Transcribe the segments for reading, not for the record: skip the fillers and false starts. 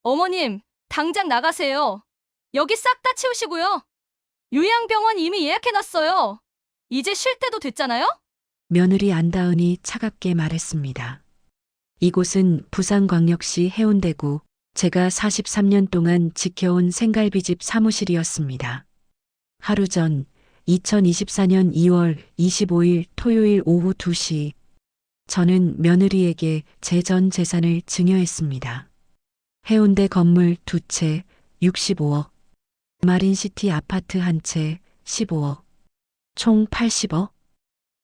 어머님, 당장 나가세요. 여기 싹 다 치우시고요. 요양병원 이미 예약해놨어요. 이제 쉴 때도 됐잖아요? 며느리 안다은이 차갑게 말했습니다. 이곳은 부산광역시 해운대구 제가 43년 동안 지켜온 생갈비집 사무실이었습니다. 하루 전 2024년 2월 25일 토요일 오후 2시 저는 며느리에게 제 전 재산을 증여했습니다. 해운대 건물 2채 65억, 마린시티 아파트 1채 15억, 총 80억.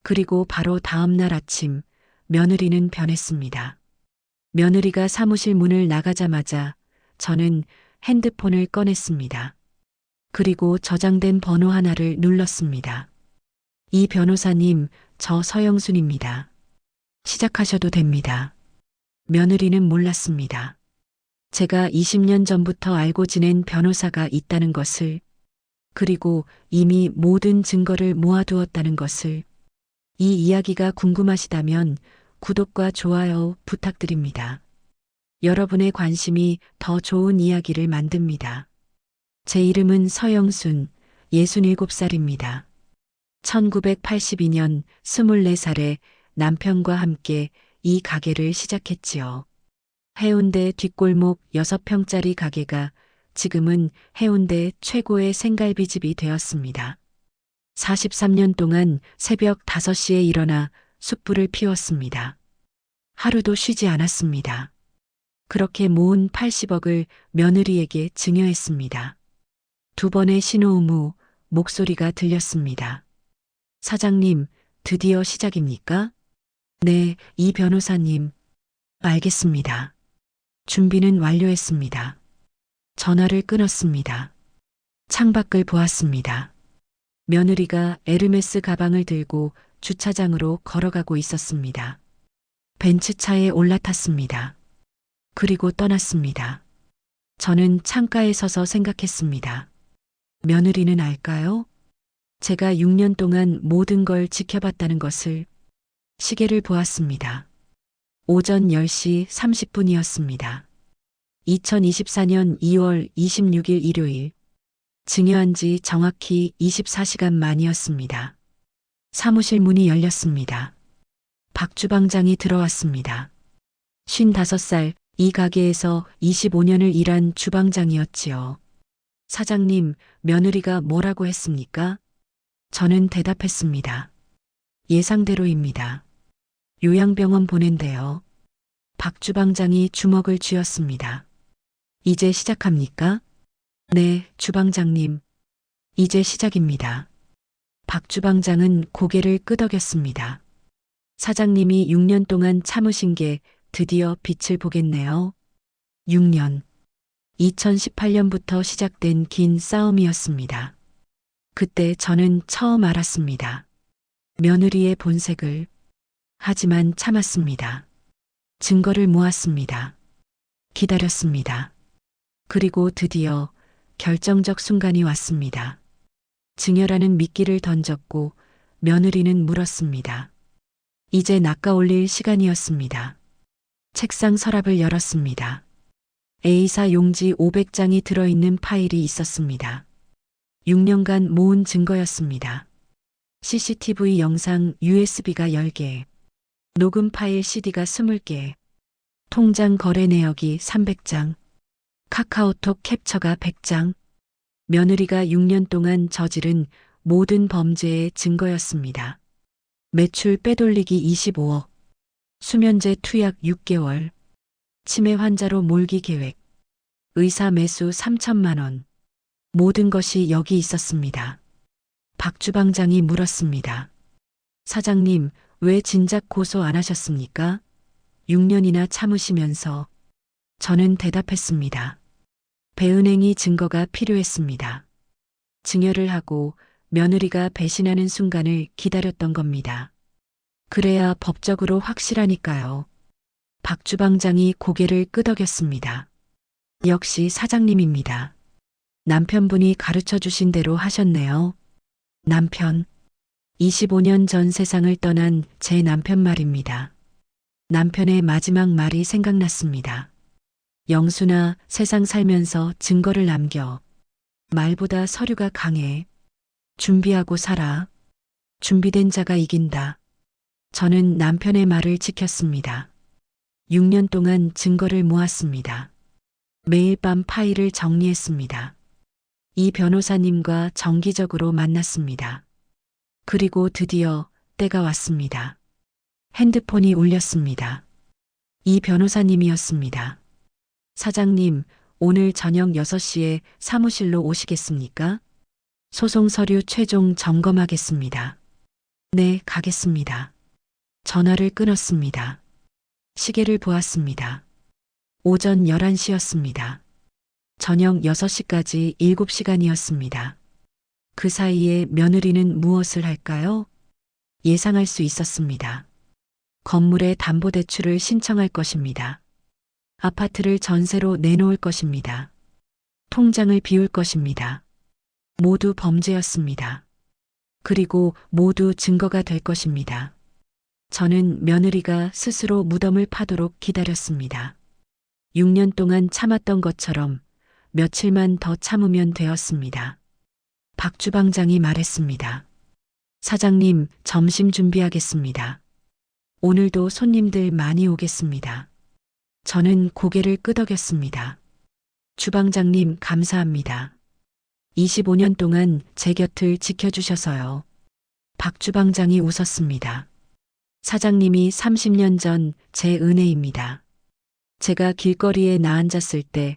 그리고 바로 다음 날 아침 며느리는 변했습니다. 며느리가 사무실 문을 나가자마자 저는 핸드폰을 꺼냈습니다. 그리고 저장된 번호 하나를 눌렀습니다. 이 변호사님, 저 서영순입니다. 시작하셔도 됩니다. 며느리는 몰랐습니다. 제가 20년 전부터 알고 지낸 변호사가 있다는 것을, 그리고 이미 모든 증거를 모아두었다는 것을. 이 이야기가 궁금하시다면 구독과 좋아요 부탁드립니다. 여러분의 관심이 더 좋은 이야기를 만듭니다. 제 이름은 서영순, 67살입니다. 1982년 24살에 남편과 함께 이 가게를 시작했지요. 해운대 뒷골목 6평짜리 가게가 지금은 해운대 최고의 생갈비집이 되었습니다. 43년 동안 새벽 5시에 일어나 숯불을 피웠습니다. 하루도 쉬지 않았습니다. 그렇게 모은 80억을 며느리에게 증여했습니다. 2번의 신호음 후 목소리가 들렸습니다. 사장님, 드디어 시작입니까? 네, 이 변호사님. 알겠습니다. 준비는 완료했습니다. 전화를 끊었습니다. 창밖을 보았습니다. 며느리가 에르메스 가방을 들고 주차장으로 걸어가고 있었습니다. 벤츠차에 올라탔습니다. 그리고 떠났습니다. 저는 창가에 서서 생각했습니다. 며느리는 알까요? 제가 6년 동안 모든 걸 지켜봤다는 것을. 시계를 보았습니다. 오전 10시 30분이었습니다. 2024년 2월 26일 일요일. 증여한 지 정확히 24시간 만이었습니다. 사무실 문이 열렸습니다. 박 주방장이 들어왔습니다. 55살, 이 가게에서 25년을 일한 주방장이었지요. 사장님, 며느리가 뭐라고 했습니까? 저는 대답했습니다. 예상대로입니다. 요양병원 보낸대요. 박 주방장이 주먹을 쥐었습니다. 이제 시작합니까? 네, 주방장님. 이제 시작입니다. 박 주방장은 고개를 끄덕였습니다. 사장님이 6년 동안 참으신 게 드디어 빛을 보겠네요. 6년. 2018년부터 시작된 긴 싸움이었습니다. 그때 저는 처음 알았습니다. 며느리의 본색을. 하지만 참았습니다. 증거를 모았습니다. 기다렸습니다. 그리고 드디어 결정적 순간이 왔습니다. 증여라는 미끼를 던졌고 며느리는 물었습니다. 이제 낚아올릴 시간이었습니다. 책상 서랍을 열었습니다. A사 용지 500장이 들어있는 파일이 있었습니다. 6년간 모은 증거였습니다. CCTV 영상 USB가 10개, 녹음 파일 CD가 20개, 통장 거래 내역이 300장, 카카오톡 캡처가 100장, 며느리가 6년 동안 저지른 모든 범죄의 증거였습니다. 매출 빼돌리기 25억, 수면제 투약 6개월, 치매 환자로 몰기 계획, 의사 매수 3천만 원, 모든 것이 여기 있었습니다. 박 주방장이 물었습니다. 사장님, 왜 진작 고소 안 하셨습니까? 6년이나 참으시면서. 저는 대답했습니다. 배은행이 증거가 필요했습니다. 증여를 하고 며느리가 배신하는 순간을 기다렸던 겁니다. 그래야 법적으로 확실하니까요. 박 주방장이 고개를 끄덕였습니다. 역시 사장님입니다. 남편분이 가르쳐 주신 대로 하셨네요. 남편. 25년 전 세상을 떠난 제 남편 말입니다. 남편의 마지막 말이 생각났습니다. 영순아, 세상 살면서 증거를 남겨. 말보다 서류가 강해. 준비하고 살아. 준비된 자가 이긴다. 저는 남편의 말을 지켰습니다. 6년 동안 증거를 모았습니다. 매일 밤 파일을 정리했습니다. 이 변호사님과 정기적으로 만났습니다. 그리고 드디어 때가 왔습니다. 핸드폰이 울렸습니다. 이 변호사님이었습니다. 사장님, 오늘 저녁 6시에 사무실로 오시겠습니까? 소송 서류 최종 점검하겠습니다. 네, 가겠습니다. 전화를 끊었습니다. 시계를 보았습니다. 오전 11시였습니다. 저녁 6시까지 7시간이었습니다. 그 사이에 며느리는 무엇을 할까요? 예상할 수 있었습니다. 건물의 담보대출을 신청할 것입니다. 아파트를 전세로 내놓을 것입니다. 통장을 비울 것입니다. 모두 범죄였습니다. 그리고 모두 증거가 될 것입니다. 저는 며느리가 스스로 무덤을 파도록 기다렸습니다. 6년 동안 참았던 것처럼 며칠만 더 참으면 되었습니다. 박 주방장이 말했습니다. 사장님, 점심 준비하겠습니다. 오늘도 손님들 많이 오겠습니다. 저는 고개를 끄덕였습니다. 주방장님, 감사합니다. 25년 동안 제 곁을 지켜주셔서요. 박 주방장이 웃었습니다. 사장님이 30년 전 제 은혜입니다. 제가 길거리에 나앉았을 때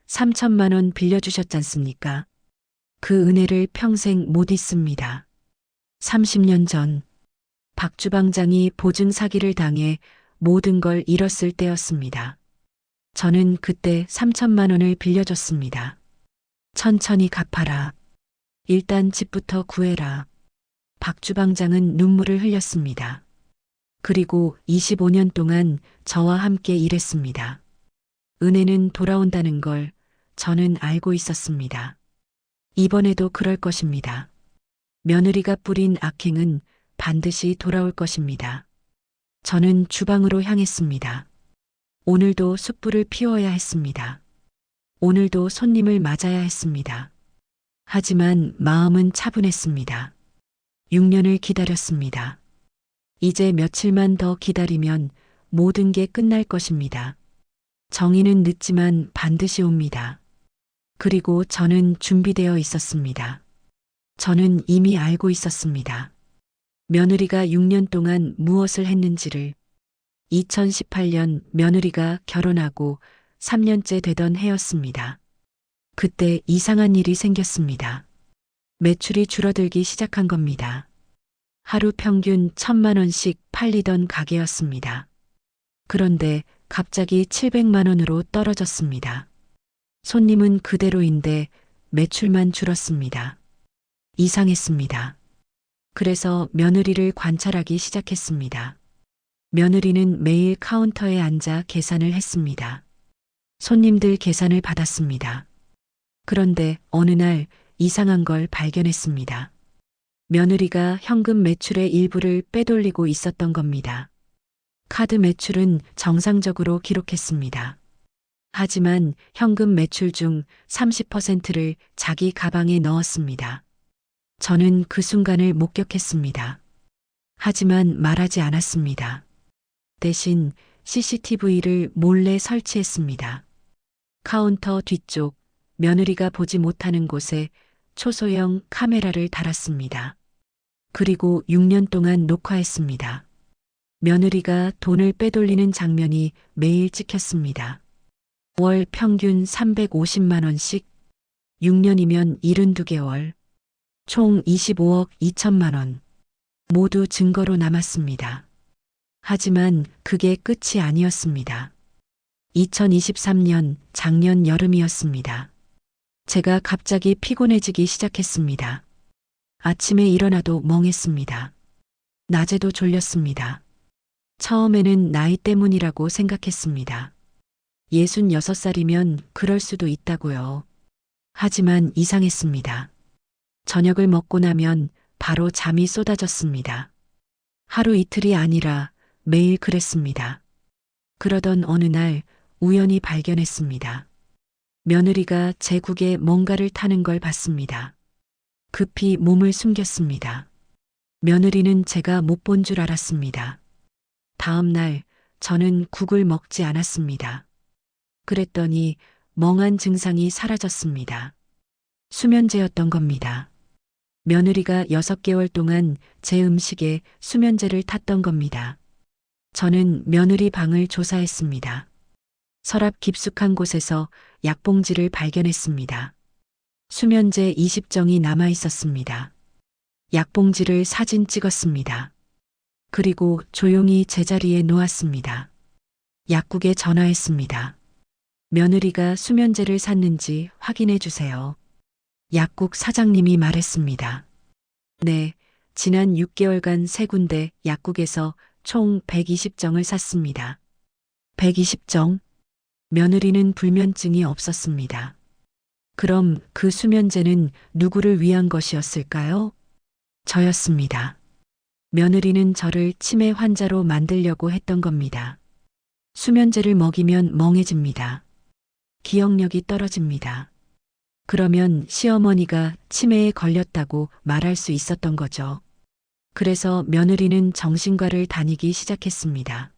3천만 원 빌려주셨잖습니까? 그 은혜를 평생 못 잊습니다. 30년 전 박 주방장이 보증 사기를 당해 모든 걸 잃었을 때였습니다. 저는 그때 3천만 원을 빌려줬습니다. 천천히 갚아라. 일단 집부터 구해라. 박 주방장은 눈물을 흘렸습니다. 그리고 25년 동안 저와 함께 일했습니다. 은혜는 돌아온다는 걸 저는 알고 있었습니다. 이번에도 그럴 것입니다. 며느리가 뿌린 악행은 반드시 돌아올 것입니다. 저는 주방으로 향했습니다. 오늘도 숯불을 피워야 했습니다. 오늘도 손님을 맞아야 했습니다. 하지만 마음은 차분했습니다. 6년을 기다렸습니다. 이제 며칠만 더 기다리면 모든 게 끝날 것입니다. 정의는 늦지만 반드시 옵니다. 그리고 저는 준비되어 있었습니다. 저는 이미 알고 있었습니다. 며느리가 6년 동안 무엇을 했는지를. 2018년 며느리가 결혼하고 3년째 되던 해였습니다. 그때 이상한 일이 생겼습니다. 매출이 줄어들기 시작한 겁니다. 하루 평균 1,000만 원씩 팔리던 가게였습니다. 그런데 갑자기 700만 원으로 떨어졌습니다. 손님은 그대로인데 매출만 줄었습니다. 이상했습니다. 그래서 며느리를 관찰하기 시작했습니다. 며느리는 매일 카운터에 앉아 계산을 했습니다. 손님들 계산을 받았습니다. 그런데 어느 날 이상한 걸 발견했습니다. 며느리가 현금 매출의 일부를 빼돌리고 있었던 겁니다. 카드 매출은 정상적으로 기록했습니다. 하지만 현금 매출 중 30%를 자기 가방에 넣었습니다. 저는 그 순간을 목격했습니다. 하지만 말하지 않았습니다. 대신 CCTV를 몰래 설치했습니다. 카운터 뒤쪽 며느리가 보지 못하는 곳에 초소형 카메라를 달았습니다. 그리고 6년 동안 녹화했습니다. 며느리가 돈을 빼돌리는 장면이 매일 찍혔습니다. 월 평균 350만 원씩, 6년이면 72개월, 총 25억 2천만 원. 모두 증거로 남았습니다. 하지만 그게 끝이 아니었습니다. 2023년 작년 여름이었습니다. 제가 갑자기 피곤해지기 시작했습니다. 아침에 일어나도 멍했습니다. 낮에도 졸렸습니다. 처음에는 나이 때문이라고 생각했습니다. 66살이면 그럴 수도 있다고요. 하지만 이상했습니다. 저녁을 먹고 나면 바로 잠이 쏟아졌습니다. 하루 이틀이 아니라 매일 그랬습니다. 그러던 어느 날 우연히 발견했습니다. 며느리가 제 국에 뭔가를 타는 걸 봤습니다. 급히 몸을 숨겼습니다. 며느리는 제가 못 본 줄 알았습니다. 다음 날 저는 국을 먹지 않았습니다. 그랬더니 멍한 증상이 사라졌습니다. 수면제였던 겁니다. 며느리가 6개월 동안 제 음식에 수면제를 탔던 겁니다. 저는 며느리 방을 조사했습니다. 서랍 깊숙한 곳에서 약봉지를 발견했습니다. 수면제 20정이 남아 있었습니다. 약봉지를 사진 찍었습니다. 그리고 조용히 제자리에 놓았습니다. 약국에 전화했습니다. 며느리가 수면제를 샀는지 확인해 주세요. 약국 사장님이 말했습니다. 네, 지난 6개월간 3군데 약국에서 총 120정을 샀습니다. 120정? 며느리는 불면증이 없었습니다. 그럼 그 수면제는 누구를 위한 것이었을까요? 저였습니다. 며느리는 저를 치매 환자로 만들려고 했던 겁니다. 수면제를 먹이면 멍해집니다. 기억력이 떨어집니다. 그러면 시어머니가 치매에 걸렸다고 말할 수 있었던 거죠. 그래서 며느리는 정신과를 다니기 시작했습니다.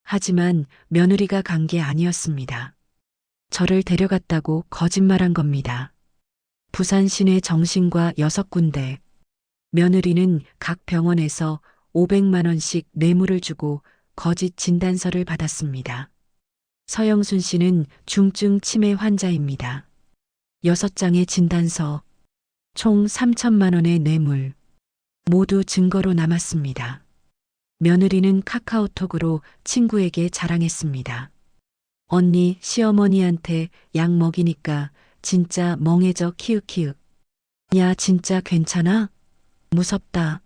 하지만 며느리가 간 게 아니었습니다. 저를 데려갔다고 거짓말한 겁니다. 부산 시내 정신과 6군데. 며느리는 각 병원에서 500만 원씩 뇌물을 주고 거짓 진단서를 받았습니다. 서영순 씨는 중증 치매 환자입니다. 6장의 진단서, 총 3천만 원의 뇌물, 모두 증거로 남았습니다. 며느리는 카카오톡으로 친구에게 자랑했습니다. 언니, 시어머니한테 약 먹이니까 진짜 멍해져 키읔키읔. 야, 진짜 괜찮아? 무섭다.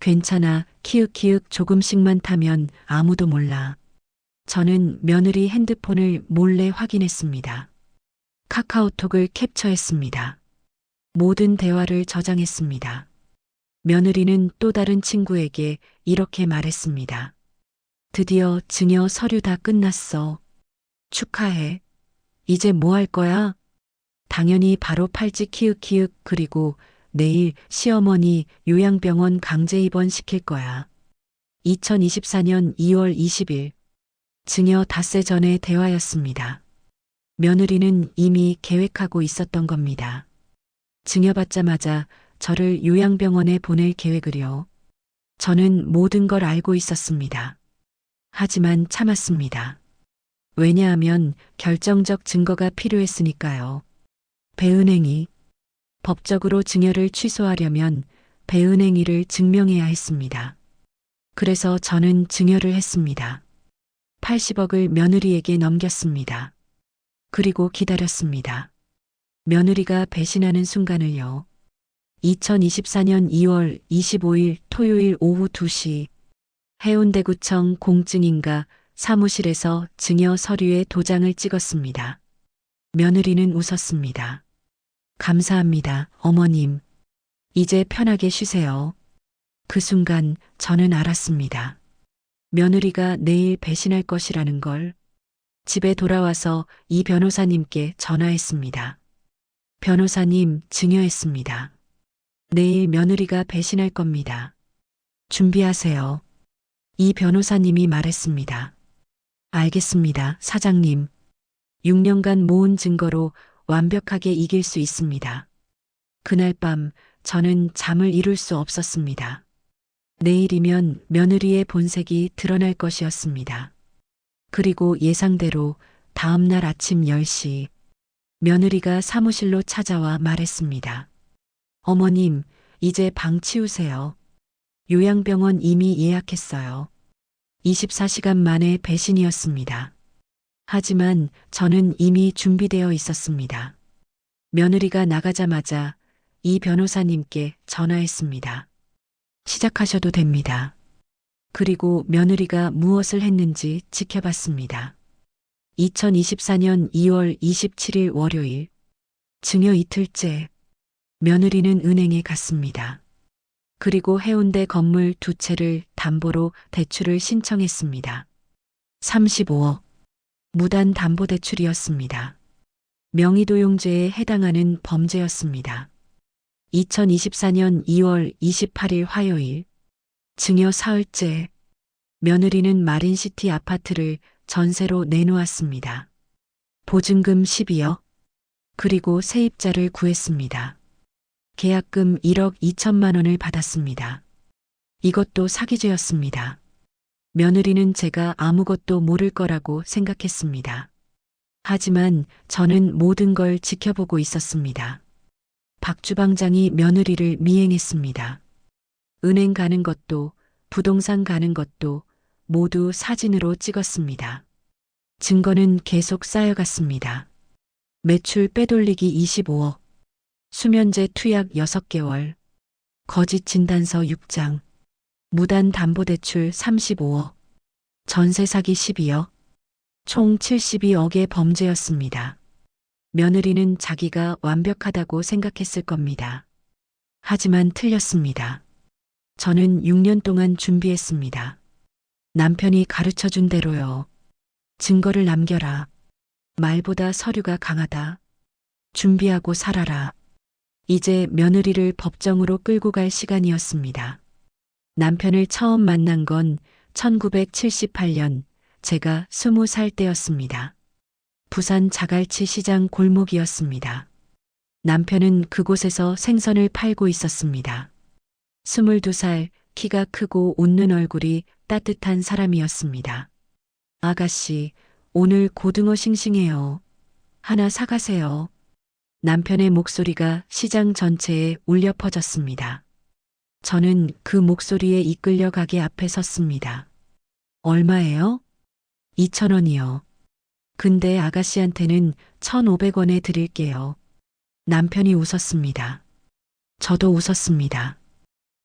괜찮아, 키읔키읔 조금씩만 타면 아무도 몰라. 저는 며느리 핸드폰을 몰래 확인했습니다. 카카오톡을 캡처했습니다. 모든 대화를 저장했습니다. 며느리는 또 다른 친구에게 이렇게 말했습니다. 드디어 증여 서류 다 끝났어. 축하해. 이제 뭐 할 거야? 당연히 바로 팔찌 키읔키읔 그리고 내일 시어머니 요양병원 강제 입원시킬 거야. 2024년 2월 20일 증여 닷새 전의 대화였습니다. 며느리는 이미 계획하고 있었던 겁니다. 증여받자마자 저를 요양병원에 보낼 계획을요. 저는 모든 걸 알고 있었습니다. 하지만 참았습니다. 왜냐하면 결정적 증거가 필요했으니까요. 배은행이 법적으로 증여를 취소하려면 배은행이를 증명해야 했습니다. 그래서 저는 증여를 했습니다. 80억을 며느리에게 넘겼습니다. 그리고 기다렸습니다. 며느리가 배신하는 순간을요. 2024년 2월 25일 토요일 오후 2시 해운대구청 공증인가 사무실에서 증여 서류에 도장을 찍었습니다. 며느리는 웃었습니다. 감사합니다, 어머님. 이제 편하게 쉬세요. 그 순간 저는 알았습니다. 며느리가 내일 배신할 것이라는 걸. 집에 돌아와서 이 변호사님께 전화했습니다. 변호사님, 증여했습니다. 내일 며느리가 배신할 겁니다. 준비하세요. 이 변호사님이 말했습니다. 알겠습니다, 사장님. 6년간 모은 증거로 완벽하게 이길 수 있습니다. 그날 밤 저는 잠을 이룰 수 없었습니다. 내일이면 며느리의 본색이 드러날 것이었습니다. 그리고 예상대로 다음 날 아침 10시 며느리가 사무실로 찾아와 말했습니다. 어머님, 이제 방 치우세요. 요양병원 이미 예약했어요. 24시간 만에 배신이었습니다. 하지만 저는 이미 준비되어 있었습니다. 며느리가 나가자마자 이 변호사님께 전화했습니다. 시작하셔도 됩니다. 그리고 며느리가 무엇을 했는지 지켜봤습니다. 2024년 2월 27일 월요일, 증여 이틀째, 며느리는 은행에 갔습니다. 그리고 해운대 건물 2채를 담보로 대출을 신청했습니다. 35억. 무단 담보대출이었습니다. 명의도용죄에 해당하는 범죄였습니다. 2024년 2월 28일 화요일, 증여 사흘째, 며느리는 마린시티 아파트를 전세로 내놓았습니다. 보증금 12억, 그리고 세입자를 구했습니다. 계약금 1억 2천만 원을 받았습니다. 이것도 사기죄였습니다. 며느리는 제가 아무것도 모를 거라고 생각했습니다. 하지만 저는 모든 걸 지켜보고 있었습니다. 박 주방장이 며느리를 미행했습니다. 은행 가는 것도 부동산 가는 것도 모두 사진으로 찍었습니다. 증거는 계속 쌓여갔습니다. 매출 빼돌리기 25억, 수면제 투약 6개월, 거짓 진단서 6장, 무단 담보대출 35억, 전세 사기 12억, 총 72억의 범죄였습니다. 며느리는 자기가 완벽하다고 생각했을 겁니다. 하지만 틀렸습니다. 저는 6년 동안 준비했습니다. 남편이 가르쳐 준 대로요. 증거를 남겨라. 말보다 서류가 강하다. 준비하고 살아라. 이제 며느리를 법정으로 끌고 갈 시간이었습니다. 남편을 처음 만난 건 1978년 제가 20살 때였습니다. 부산 자갈치 시장 골목이었습니다. 남편은 그곳에서 생선을 팔고 있었습니다. 22살, 키가 크고 웃는 얼굴이 따뜻한 사람이었습니다. 아가씨, 오늘 고등어 싱싱해요. 하나 사가세요. 남편의 목소리가 시장 전체에 울려 퍼졌습니다. 저는 그 목소리에 이끌려 가게 앞에 섰습니다. 얼마예요? 2,000원이요. 근데 아가씨한테는 1,500원에 드릴게요. 남편이 웃었습니다. 저도 웃었습니다.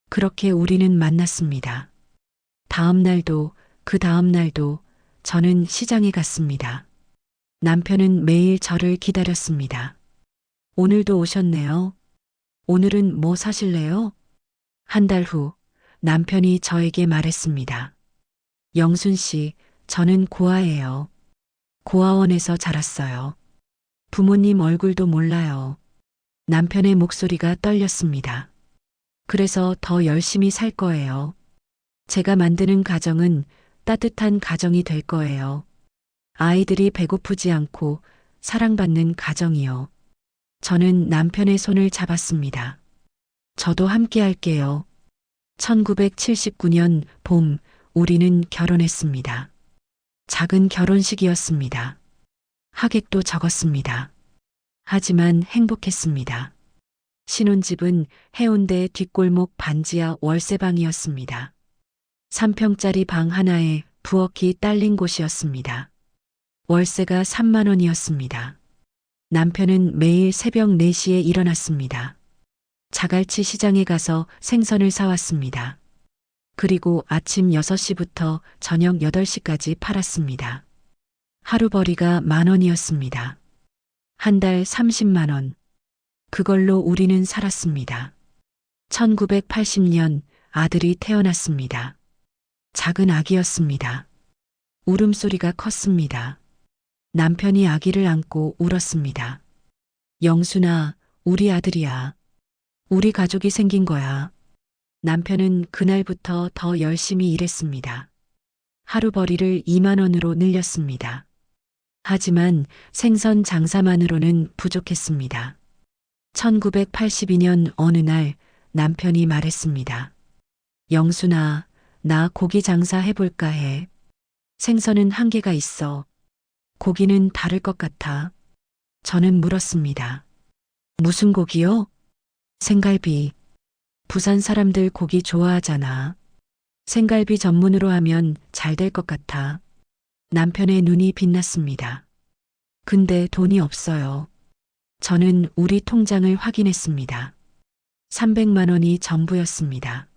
그렇게 우리는 만났습니다. 다음 날도 그 다음 날도 저는 시장에 갔습니다. 남편은 매일 저를 기다렸습니다. 오늘도 오셨네요. 오늘은 뭐 사실래요? 한 달 후 남편이 저에게 말했습니다. 영순 씨, 저는 고아예요. 고아원에서 자랐어요. 부모님 얼굴도 몰라요. 남편의 목소리가 떨렸습니다. 그래서 더 열심히 살 거예요. 제가 만드는 가정은 따뜻한 가정이 될 거예요. 아이들이 배고프지 않고 사랑받는 가정이요. 저는 남편의 손을 잡았습니다. 저도 함께 할게요. 1979년 봄, 우리는 결혼했습니다. 작은 결혼식이었습니다. 하객도 적었습니다. 하지만 행복했습니다. 신혼집은 해운대 뒷골목 반지하 월세방이었습니다. 3평짜리 방 하나에 부엌이 딸린 곳이었습니다. 월세가 3만 원이었습니다. 남편은 매일 새벽 4시에 일어났습니다. 자갈치 시장에 가서 생선을 사왔습니다. 그리고 아침 6시부터 저녁 8시까지 팔았습니다. 하루벌이가 10,000원이었습니다. 한 달 30만 원. 그걸로 우리는 살았습니다. 1980년 아들이 태어났습니다. 작은 아기였습니다. 울음소리가 컸습니다. 남편이 아기를 안고 울었습니다. 영순아, 우리 아들이야. 우리 가족이 생긴 거야. 남편은 그날부터 더 열심히 일했습니다. 하루벌이를 2만 원으로 늘렸습니다. 하지만 생선 장사만으로는 부족했습니다. 1982년 어느 날 남편이 말했습니다. 영순아, 나 고기 장사 해볼까 해. 생선은 한계가 있어. 고기는 다를 것 같아. 저는 물었습니다. 무슨 고기요? 생갈비. 부산 사람들 고기 좋아하잖아. 생갈비 전문으로 하면 잘 될 것 같아. 남편의 눈이 빛났습니다. 근데 돈이 없어요. 저는 우리 통장을 확인했습니다. 300만 원이 전부였습니다.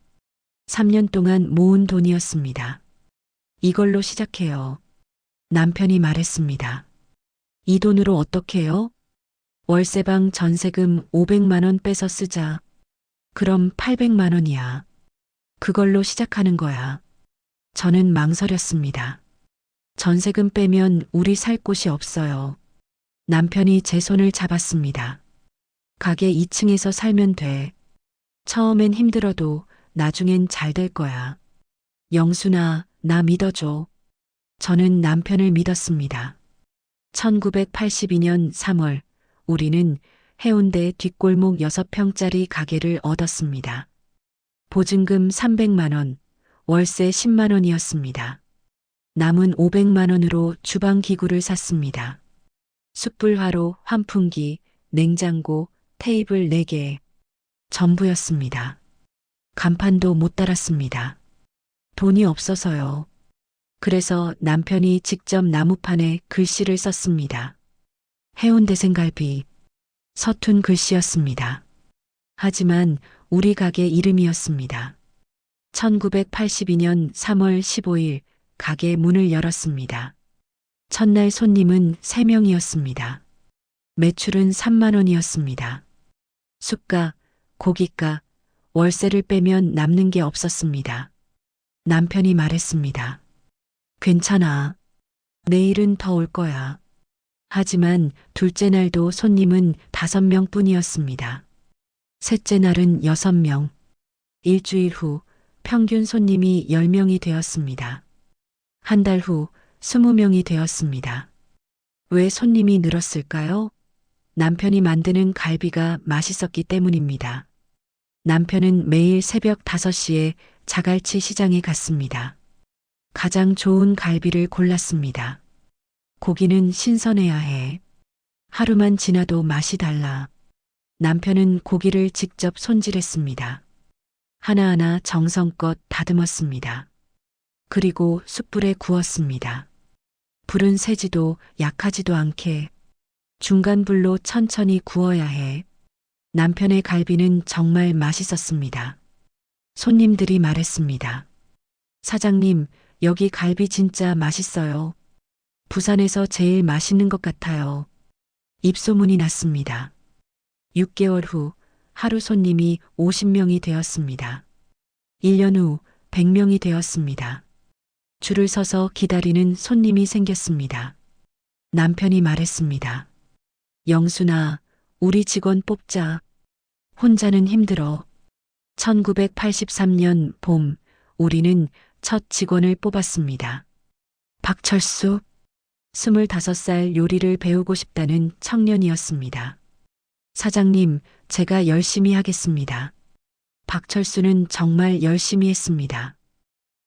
3년 동안 모은 돈이었습니다. 이걸로 시작해요. 남편이 말했습니다. 이 돈으로 어떻게 해요? 월세방 전세금 500만 원 빼서 쓰자. 그럼 800만 원이야. 그걸로 시작하는 거야. 저는 망설였습니다. 전세금 빼면 우리 살 곳이 없어요. 남편이 제 손을 잡았습니다. 가게 2층에서 살면 돼. 처음엔 힘들어도 나중엔 잘 될 거야. 영순아, 나 믿어줘. 저는 남편을 믿었습니다. 1982년 3월, 우리는 해운대 뒷골목 6평짜리 가게를 얻었습니다. 보증금 300만 원, 월세 10만 원이었습니다. 남은 500만 원으로 주방 기구를 샀습니다. 숯불화로, 환풍기, 냉장고, 테이블 4개. 전부였습니다. 간판도 못 달았습니다. 돈이 없어서요. 그래서 남편이 직접 나무판에 글씨를 썼습니다. 해운대 생갈비. 서툰 글씨였습니다. 하지만 우리 가게 이름이었습니다. 1982년 3월 15일 가게 문을 열었습니다. 첫날 손님은 3명이었습니다. 매출은 3만 원이었습니다. 숯가, 고기가, 월세를 빼면 남는 게 없었습니다. 남편이 말했습니다. 괜찮아. 내일은 더 올 거야. 하지만 둘째 날도 손님은 5명 뿐이었습니다. 셋째 날은 6명. 일주일 후 평균 손님이 10명이 되었습니다. 한 달 후 20명이 되었습니다. 왜 손님이 늘었을까요? 남편이 만드는 갈비가 맛있었기 때문입니다. 남편은 매일 새벽 5시에 자갈치 시장에 갔습니다. 가장 좋은 갈비를 골랐습니다. 고기는 신선해야 해. 하루만 지나도 맛이 달라. 남편은 고기를 직접 손질했습니다. 하나하나 정성껏 다듬었습니다. 그리고 숯불에 구웠습니다. 불은 세지도 약하지도 않게 중간 불로 천천히 구워야 해. 남편의 갈비는 정말 맛있었습니다. 손님들이 말했습니다. 사장님, 여기 갈비 진짜 맛있어요. 부산에서 제일 맛있는 것 같아요. 입소문이 났습니다. 6개월 후 하루 손님이 50명이 되었습니다. 1년 후 100명이 되었습니다. 줄을 서서 기다리는 손님이 생겼습니다. 남편이 말했습니다. 영순아, 우리 직원 뽑자. 혼자는 힘들어. 1983년 봄, 우리는 첫 직원을 뽑았습니다. 박철수, 25살 요리를 배우고 싶다는 청년이었습니다. 사장님, 제가 열심히 하겠습니다. 박철수는 정말 열심히 했습니다.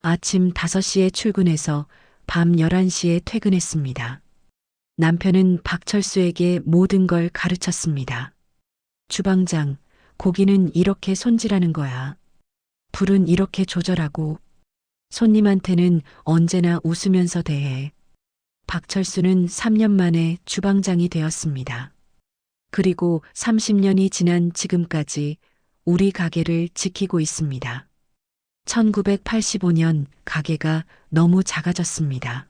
아침 5시에 출근해서 밤 11시에 퇴근했습니다. 남편은 박철수에게 모든 걸 가르쳤습니다. 주방장, 고기는 이렇게 손질하는 거야. 불은 이렇게 조절하고, 손님한테는 언제나 웃으면서 대해. 박철수는 3년 만에 주방장이 되었습니다. 그리고 30년이 지난 지금까지 우리 가게를 지키고 있습니다. 1985년 가게가 너무 작아졌습니다.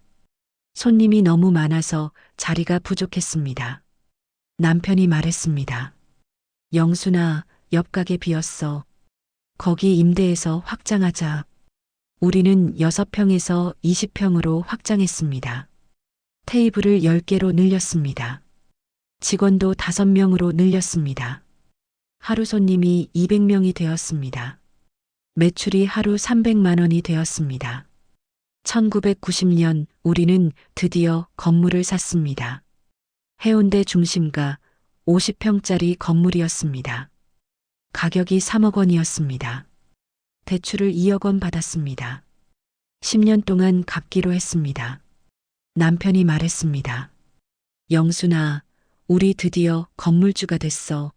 손님이 너무 많아서 자리가 부족했습니다. 남편이 말했습니다. 영순아, 옆 가게 비었어. 거기 임대해서 확장하자. 우리는 6평에서 20평으로 확장했습니다. 테이블을 10개로 늘렸습니다. 직원도 5명으로 늘렸습니다. 하루 손님이 200명이 되었습니다. 매출이 하루 300만 원이 되었습니다. 1990년 우리는 드디어 건물을 샀습니다. 해운대 중심가 50평짜리 건물이었습니다. 가격이 3억 원이었습니다. 대출을 2억 원 받았습니다. 10년 동안 갚기로 했습니다. 남편이 말했습니다. 영순아, 우리 드디어 건물주가 됐어.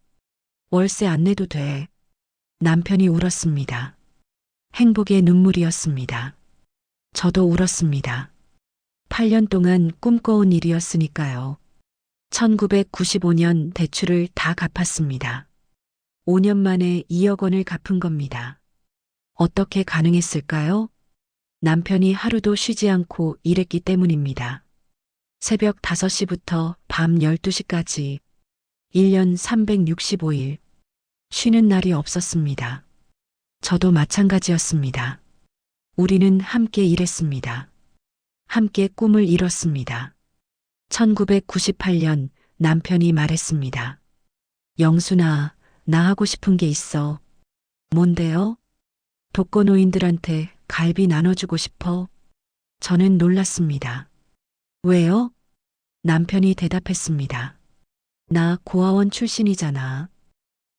월세 안 내도 돼. 남편이 울었습니다. 행복의 눈물이었습니다. 저도 울었습니다. 8년 동안 꿈꿔온 일이었으니까요. 1995년 대출을 다 갚았습니다. 5년 만에 2억 원을 갚은 겁니다. 어떻게 가능했을까요? 남편이 하루도 쉬지 않고 일했기 때문입니다. 새벽 5시부터 밤 12시까지 1년 365일 쉬는 날이 없었습니다. 저도 마찬가지였습니다. 우리는 함께 일했습니다. 함께 꿈을 이뤘습니다. 1998년 남편이 말했습니다. 영순아, 나 하고 싶은 게 있어. 뭔데요? 독거노인들한테 갈비 나눠주고 싶어. 저는 놀랐습니다. 왜요? 남편이 대답했습니다. 나 고아원 출신이잖아.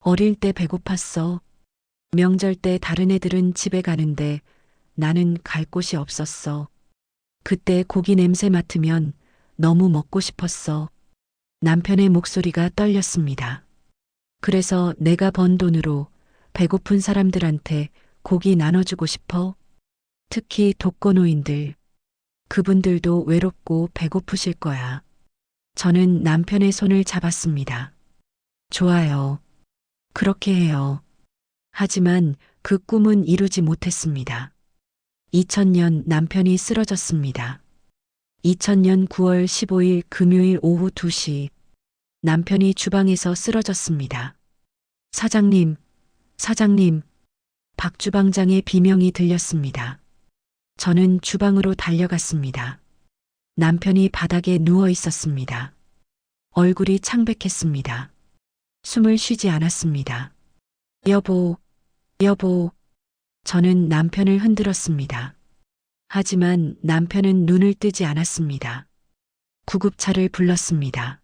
어릴 때 배고팠어. 명절 때 다른 애들은 집에 가는데 나는 갈 곳이 없었어. 그때 고기 냄새 맡으면 너무 먹고 싶었어. 남편의 목소리가 떨렸습니다. 그래서 내가 번 돈으로 배고픈 사람들한테 고기 나눠주고 싶어. 특히 독거노인들. 그분들도 외롭고 배고프실 거야. 저는 남편의 손을 잡았습니다. 좋아요. 그렇게 해요. 하지만 그 꿈은 이루지 못했습니다. 2000년 남편이 쓰러졌습니다. 2000년 9월 15일 금요일 오후 2시 남편이 주방에서 쓰러졌습니다. 사장님, 사장님, 박 주방장의 비명이 들렸습니다. 저는 주방으로 달려갔습니다. 남편이 바닥에 누워 있었습니다. 얼굴이 창백했습니다. 숨을 쉬지 않았습니다. 여보, 여보. 저는 남편을 흔들었습니다. 하지만 남편은 눈을 뜨지 않았습니다. 구급차를 불렀습니다.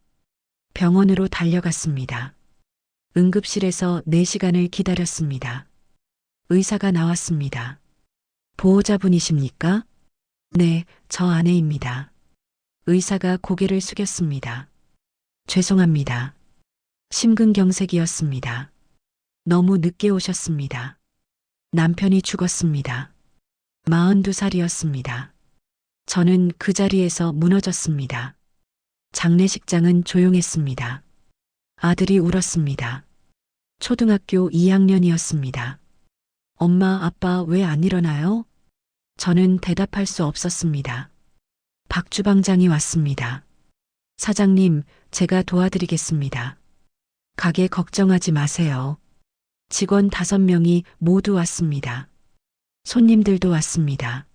병원으로 달려갔습니다. 응급실에서 4시간을 기다렸습니다. 의사가 나왔습니다. 보호자분이십니까? 네, 저 아내입니다. 의사가 고개를 숙였습니다. 죄송합니다. 심근경색이었습니다. 너무 늦게 오셨습니다. 남편이 죽었습니다. 42살이었습니다. 저는 그 자리에서 무너졌습니다. 장례식장은 조용했습니다. 아들이 울었습니다. 초등학교 2학년이었습니다. 엄마, 아빠 왜 안 일어나요? 저는 대답할 수 없었습니다. 박 주방장이 왔습니다. 사장님, 제가 도와드리겠습니다. 가게 걱정하지 마세요. 직원 5명이 모두 왔습니다. 손님들도 왔습니다.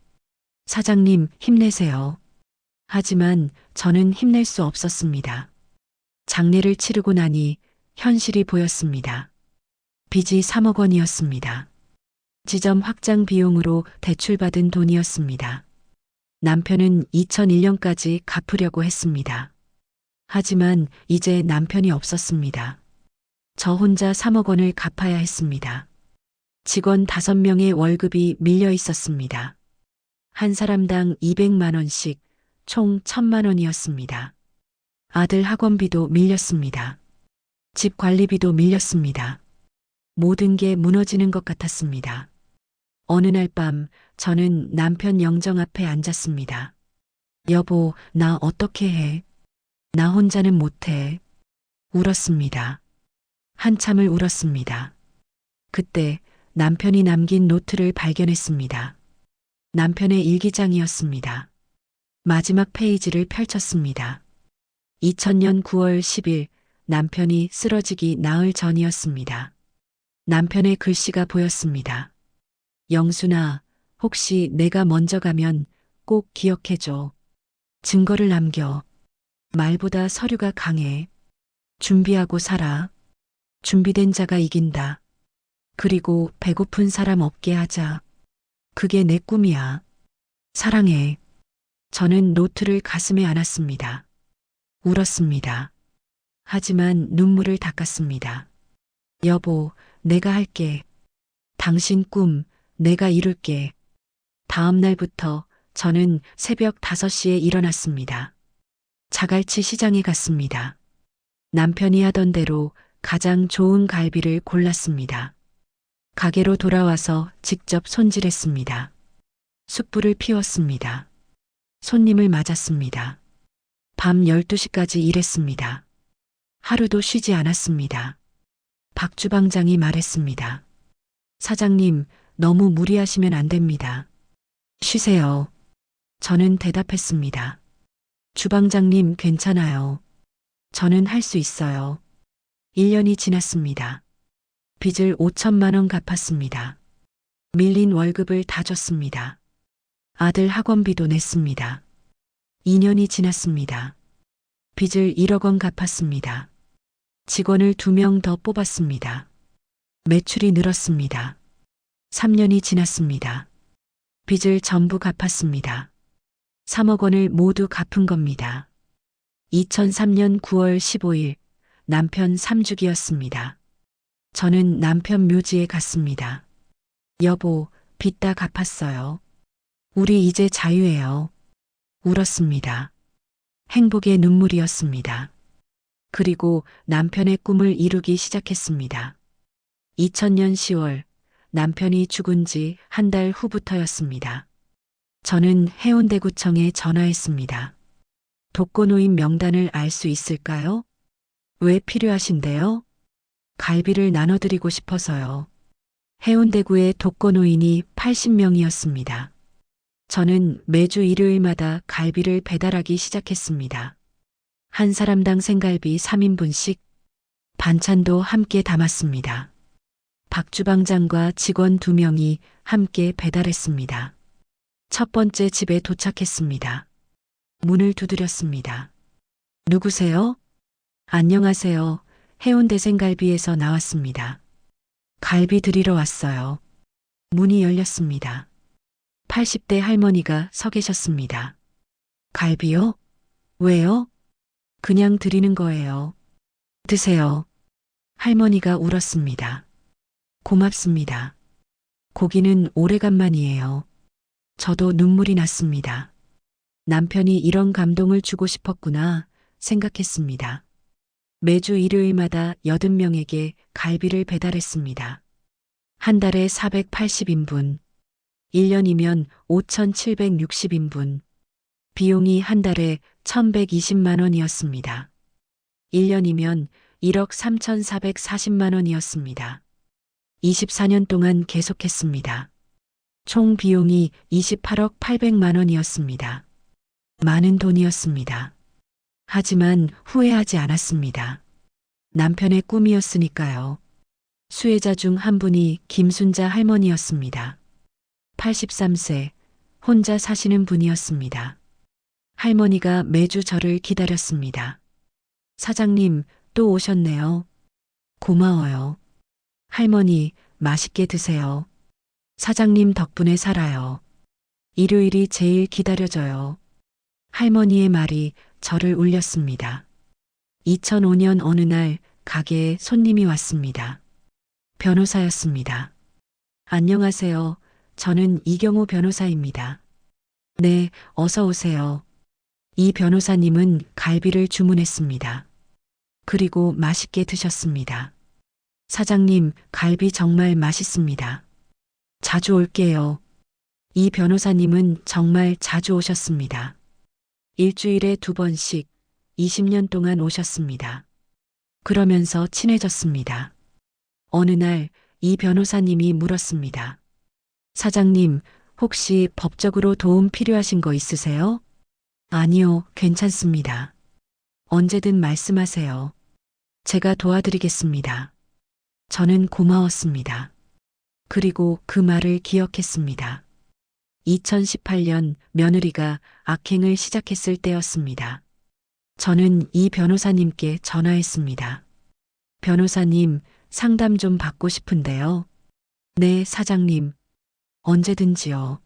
사장님, 힘내세요. 하지만 저는 힘낼 수 없었습니다. 장례를 치르고 나니 현실이 보였습니다. 빚이 3억 원이었습니다. 지점 확장 비용으로 대출받은 돈이었습니다. 남편은 2001년까지 갚으려고 했습니다. 하지만 이제 남편이 없었습니다. 저 혼자 3억 원을 갚아야 했습니다. 직원 5명의 월급이 밀려 있었습니다. 한 사람당 200만 원씩 총 1000만 원이었습니다. 아들 학원비도 밀렸습니다. 집 관리비도 밀렸습니다. 모든 게 무너지는 것 같았습니다. 어느 날 밤 저는 남편 영정 앞에 앉았습니다. 여보, 나 어떻게 해? 나 혼자는 못해. 울었습니다. 한참을 울었습니다. 그때 남편이 남긴 노트를 발견했습니다. 남편의 일기장이었습니다. 마지막 페이지를 펼쳤습니다. 2000년 9월 10일 남편이 쓰러지기 나흘 전이었습니다. 남편의 글씨가 보였습니다. 영순아, 혹시 내가 먼저 가면 꼭 기억해줘. 증거를 남겨. 말보다 서류가 강해. 준비하고 살아. 준비된 자가 이긴다. 그리고 배고픈 사람 없게 하자. 그게 내 꿈이야. 사랑해. 저는 노트를 가슴에 안았습니다. 울었습니다. 하지만 눈물을 닦았습니다. 여보, 내가 할게. 당신 꿈, 내가 이룰게. 다음 날부터 저는 새벽 5시에 일어났습니다. 자갈치 시장에 갔습니다. 남편이 하던 대로 가장 좋은 갈비를 골랐습니다. 가게로 돌아와서 직접 손질했습니다. 숯불을 피웠습니다. 손님을 맞았습니다. 밤 12시까지 일했습니다. 하루도 쉬지 않았습니다. 박 주방장이 말했습니다. 사장님, 너무 무리하시면 안 됩니다. 쉬세요. 저는 대답했습니다. 주방장님, 괜찮아요. 저는 할 수 있어요. 1년이 지났습니다. 빚을 5천만 원 갚았습니다. 밀린 월급을 다 줬습니다. 아들 학원비도 냈습니다. 2년이 지났습니다. 빚을 1억 원 갚았습니다. 직원을 2명 더 뽑았습니다. 매출이 늘었습니다. 3년이 지났습니다. 빚을 전부 갚았습니다. 3억 원을 모두 갚은 겁니다. 2003년 9월 15일 남편 3주기였습니다. 저는 남편 묘지에 갔습니다. 여보, 빚 다 갚았어요. 우리 이제 자유해요. 울었습니다. 행복의 눈물이었습니다. 그리고 남편의 꿈을 이루기 시작했습니다. 2000년 10월 남편이 죽은 지 한 달 후부터였습니다. 저는 해운대구청에 전화했습니다. 독거노인 명단을 알 수 있을까요? 왜 필요하신데요? 갈비를 나눠드리고 싶어서요. 해운대구의 독거노인이 80명이었습니다. 저는 매주 일요일마다 갈비를 배달하기 시작했습니다. 한 사람당 생갈비 3인분씩, 반찬도 함께 담았습니다. 박주방장과 직원 2명이 함께 배달했습니다. 첫 번째 집에 도착했습니다. 문을 두드렸습니다. 누구세요? 안녕하세요. 해운대 생갈비에서 나왔습니다. 갈비 드리러 왔어요. 문이 열렸습니다. 80대 할머니가 서 계셨습니다. 갈비요? 왜요? 그냥 드리는 거예요. 드세요. 할머니가 울었습니다. 고맙습니다. 고기는 오래간만이에요. 저도 눈물이 났습니다. 남편이 이런 감동을 주고 싶었구나 생각했습니다. 매주 일요일마다 80명에게 갈비를 배달했습니다. 한 달에 480인분, 1년이면 5,760인분, 비용이 한 달에 1,120만 원이었습니다. 1년이면 1억 3,440만 원이었습니다. 24년 동안 계속했습니다. 총 비용이 28억 800만 원이었습니다. 많은 돈이었습니다. 하지만 후회하지 않았습니다. 남편의 꿈이었으니까요. 수혜자 중 한 분이 김순자 할머니였습니다. 83세, 혼자 사시는 분이었습니다. 할머니가 매주 저를 기다렸습니다. 사장님, 또 오셨네요. 고마워요. 할머니, 맛있게 드세요. 사장님 덕분에 살아요. 일요일이 제일 기다려져요. 할머니의 말이 저를 울렸습니다. 2005년 어느 날 가게에 손님이 왔습니다. 변호사였습니다. 안녕하세요. 저는 이경호 변호사입니다. 네, 어서 오세요. 이 변호사님은 갈비를 주문했습니다. 그리고 맛있게 드셨습니다. 사장님, 갈비 정말 맛있습니다. 자주 올게요. 이 변호사님은 정말 자주 오셨습니다. 일주일에 2번씩 20년 동안 오셨습니다. 그러면서 친해졌습니다. 어느 날 이 변호사님이 물었습니다. 사장님, 혹시 법적으로 도움 필요하신 거 있으세요? 아니요, 괜찮습니다. 언제든 말씀하세요. 제가 도와드리겠습니다. 저는 고마웠습니다. 그리고 그 말을 기억했습니다. 2018년 며느리가 악행을 시작했을 때였습니다. 저는 이 변호사님께 전화했습니다. 변호사님, 상담 좀 받고 싶은데요. 네, 사장님. 언제든지요.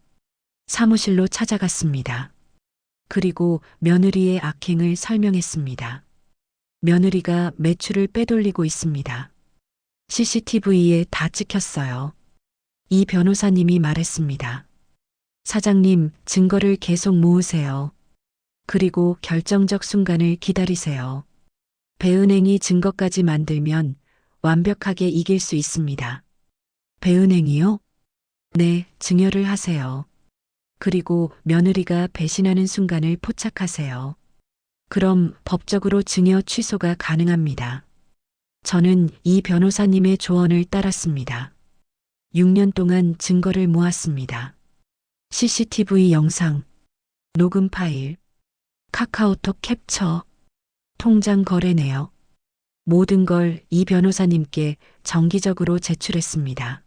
사무실로 찾아갔습니다. 그리고 며느리의 악행을 설명했습니다. 며느리가 매출을 빼돌리고 있습니다. CCTV에 다 찍혔어요. 이 변호사님이 말했습니다. 사장님, 증거를 계속 모으세요. 그리고 결정적 순간을 기다리세요. 배은행이 증거까지 만들면 완벽하게 이길 수 있습니다. 배은행이요? 네, 증여를 하세요. 그리고 며느리가 배신하는 순간을 포착하세요. 그럼 법적으로 증여 취소가 가능합니다. 저는 이 변호사님의 조언을 따랐습니다. 6년 동안 증거를 모았습니다. CCTV 영상, 녹음 파일, 카카오톡 캡처, 통장 거래 내역, 모든 걸 이 변호사님께 정기적으로 제출했습니다.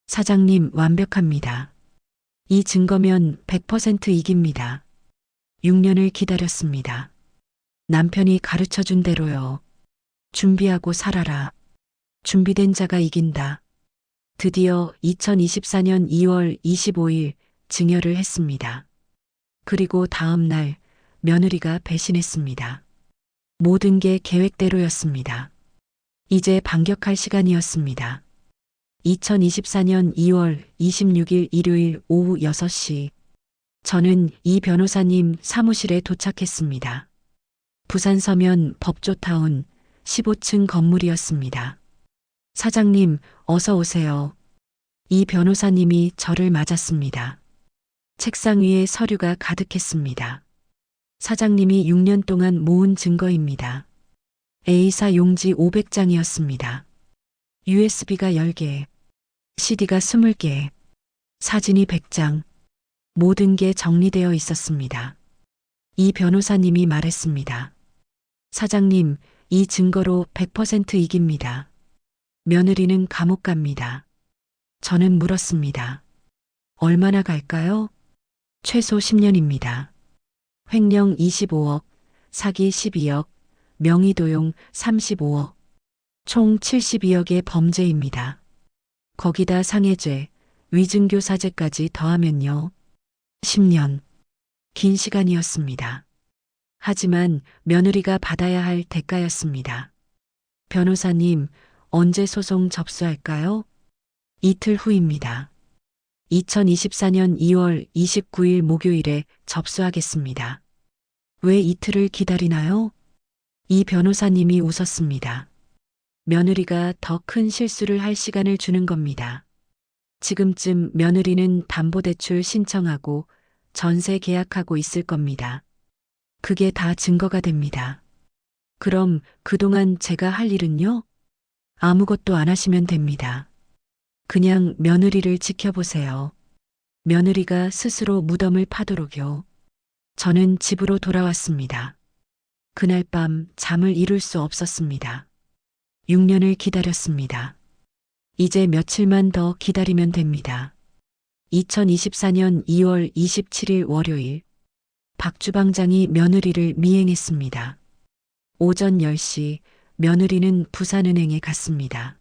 사장님, 완벽합니다. 이 증거면 100% 이깁니다. 6년을 기다렸습니다. 남편이 가르쳐 준 대로요. 준비하고 살아라. 준비된 자가 이긴다. 드디어 2024년 2월 25일 증여를 했습니다. 그리고 다음 날 며느리가 배신했습니다. 모든 게 계획대로였습니다. 이제 반격할 시간이었습니다. 2024년 2월 26일 일요일 오후 6시 저는 이 변호사님 사무실에 도착했습니다. 부산 서면 법조타운 15층 건물이었습니다. 사장님, 어서 오세요. 이 변호사님이 저를 맞았습니다. 책상 위에 서류가 가득했습니다. 사장님이 6년 동안 모은 증거입니다. A사 용지 500장이었습니다. USB가 10개, CD가 20개, 사진이 100장, 모든 게 정리되어 있었습니다. 이 변호사님이 말했습니다. 사장님, 이 증거로 100% 이깁니다. 며느리는 감옥 갑니다. 저는 물었습니다. 얼마나 갈까요? 최소 10년입니다. 횡령 25억, 사기 12억, 명의도용 35억, 총 72억의 범죄입니다. 거기다 상해죄, 위증교사죄까지 더하면요. 10년. 긴 시간이었습니다. 하지만 며느리가 받아야 할 대가였습니다. 변호사님, 언제 소송 접수할까요? 이틀 후입니다. 2024년 2월 29일 목요일에 접수하겠습니다. 왜 이틀을 기다리나요? 이 변호사님이 웃었습니다. 며느리가 더 큰 실수를 할 시간을 주는 겁니다. 지금쯤 며느리는 담보대출 신청하고 전세 계약하고 있을 겁니다. 그게 다 증거가 됩니다. 그럼 그동안 제가 할 일은요? 아무것도 안 하시면 됩니다. 그냥 며느리를 지켜보세요. 며느리가 스스로 무덤을 파도록요. 저는 집으로 돌아왔습니다. 그날 밤 잠을 이룰 수 없었습니다. 6년을 기다렸습니다. 이제 며칠만 더 기다리면 됩니다. 2024년 2월 27일 월요일 박 주방장이 며느리를 미행했습니다. 오전 10시 며느리는 부산은행에 갔습니다.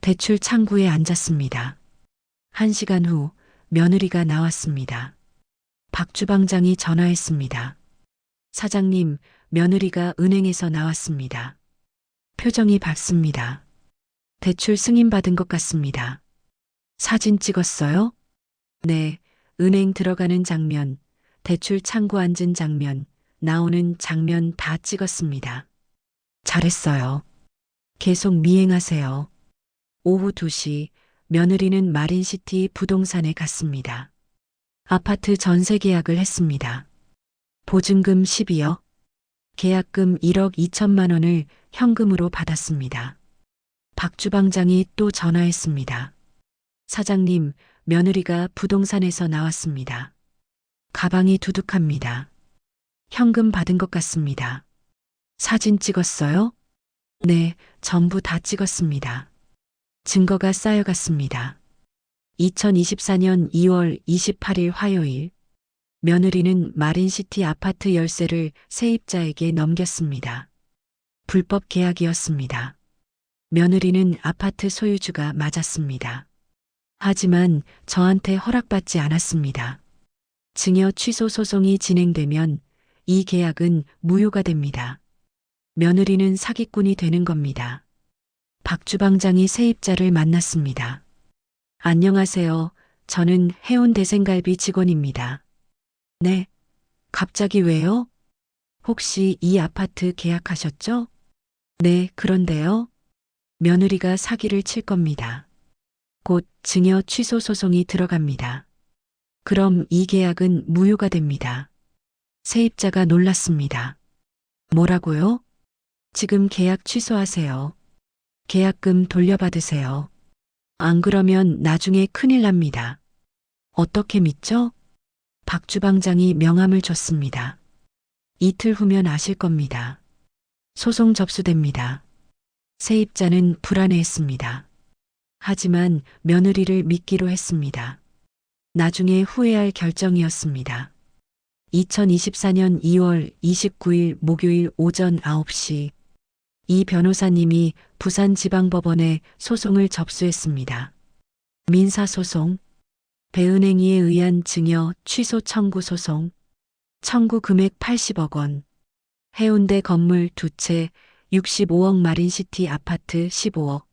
대출 창구에 앉았습니다. 1시간 후 며느리가 나왔습니다. 박 주방장이 전화했습니다. 사장님, 며느리가 은행에서 나왔습니다. 표정이 밝습니다. 대출 승인받은 것 같습니다. 사진 찍었어요? 네, 은행 들어가는 장면, 대출 창구 앉은 장면, 나오는 장면 다 찍었습니다. 잘했어요. 계속 미행하세요. 오후 2시 며느리는 마린시티 부동산에 갔습니다. 아파트 전세 계약을 했습니다. 보증금 12억, 계약금 1억 2천만 원을 현금으로 받았습니다. 박 주방장이 또 전화했습니다. 사장님, 며느리가 부동산에서 나왔습니다. 가방이 두둑합니다. 현금 받은 것 같습니다. 사진 찍었어요? 네, 전부 다 찍었습니다. 증거가 쌓여갔습니다. 2024년 2월 28일 화요일, 며느리는 마린시티 아파트 열쇠를 세입자에게 넘겼습니다. 불법 계약이었습니다. 며느리는 아파트 소유주가 맞았습니다. 하지만 저한테 허락받지 않았습니다. 증여 취소 소송이 진행되면 이 계약은 무효가 됩니다. 며느리는 사기꾼이 되는 겁니다. 박 주방장이 세입자를 만났습니다. 안녕하세요. 저는 해운대생갈비 직원입니다. 네. 갑자기 왜요? 혹시 이 아파트 계약하셨죠? 네, 그런데요. 며느리가 사기를 칠 겁니다. 곧 증여 취소 소송이 들어갑니다. 그럼 이 계약은 무효가 됩니다. 세입자가 놀랐습니다. 뭐라고요? 지금 계약 취소하세요. 계약금 돌려받으세요. 안 그러면 나중에 큰일 납니다. 어떻게 믿죠? 박 주방장이 명함을 줬습니다. 이틀 후면 아실 겁니다. 소송 접수됩니다. 세입자는 불안해했습니다. 하지만 며느리를 믿기로 했습니다. 나중에 후회할 결정이었습니다. 2024년 2월 29일 목요일 오전 9시 이 변호사님이 부산지방법원에 소송을 접수했습니다. 민사소송, 배은행위에 의한 증여 취소 청구 소송, 청구 금액 80억 원, 해운대 건물 2채 65억 마린시티 아파트 15억,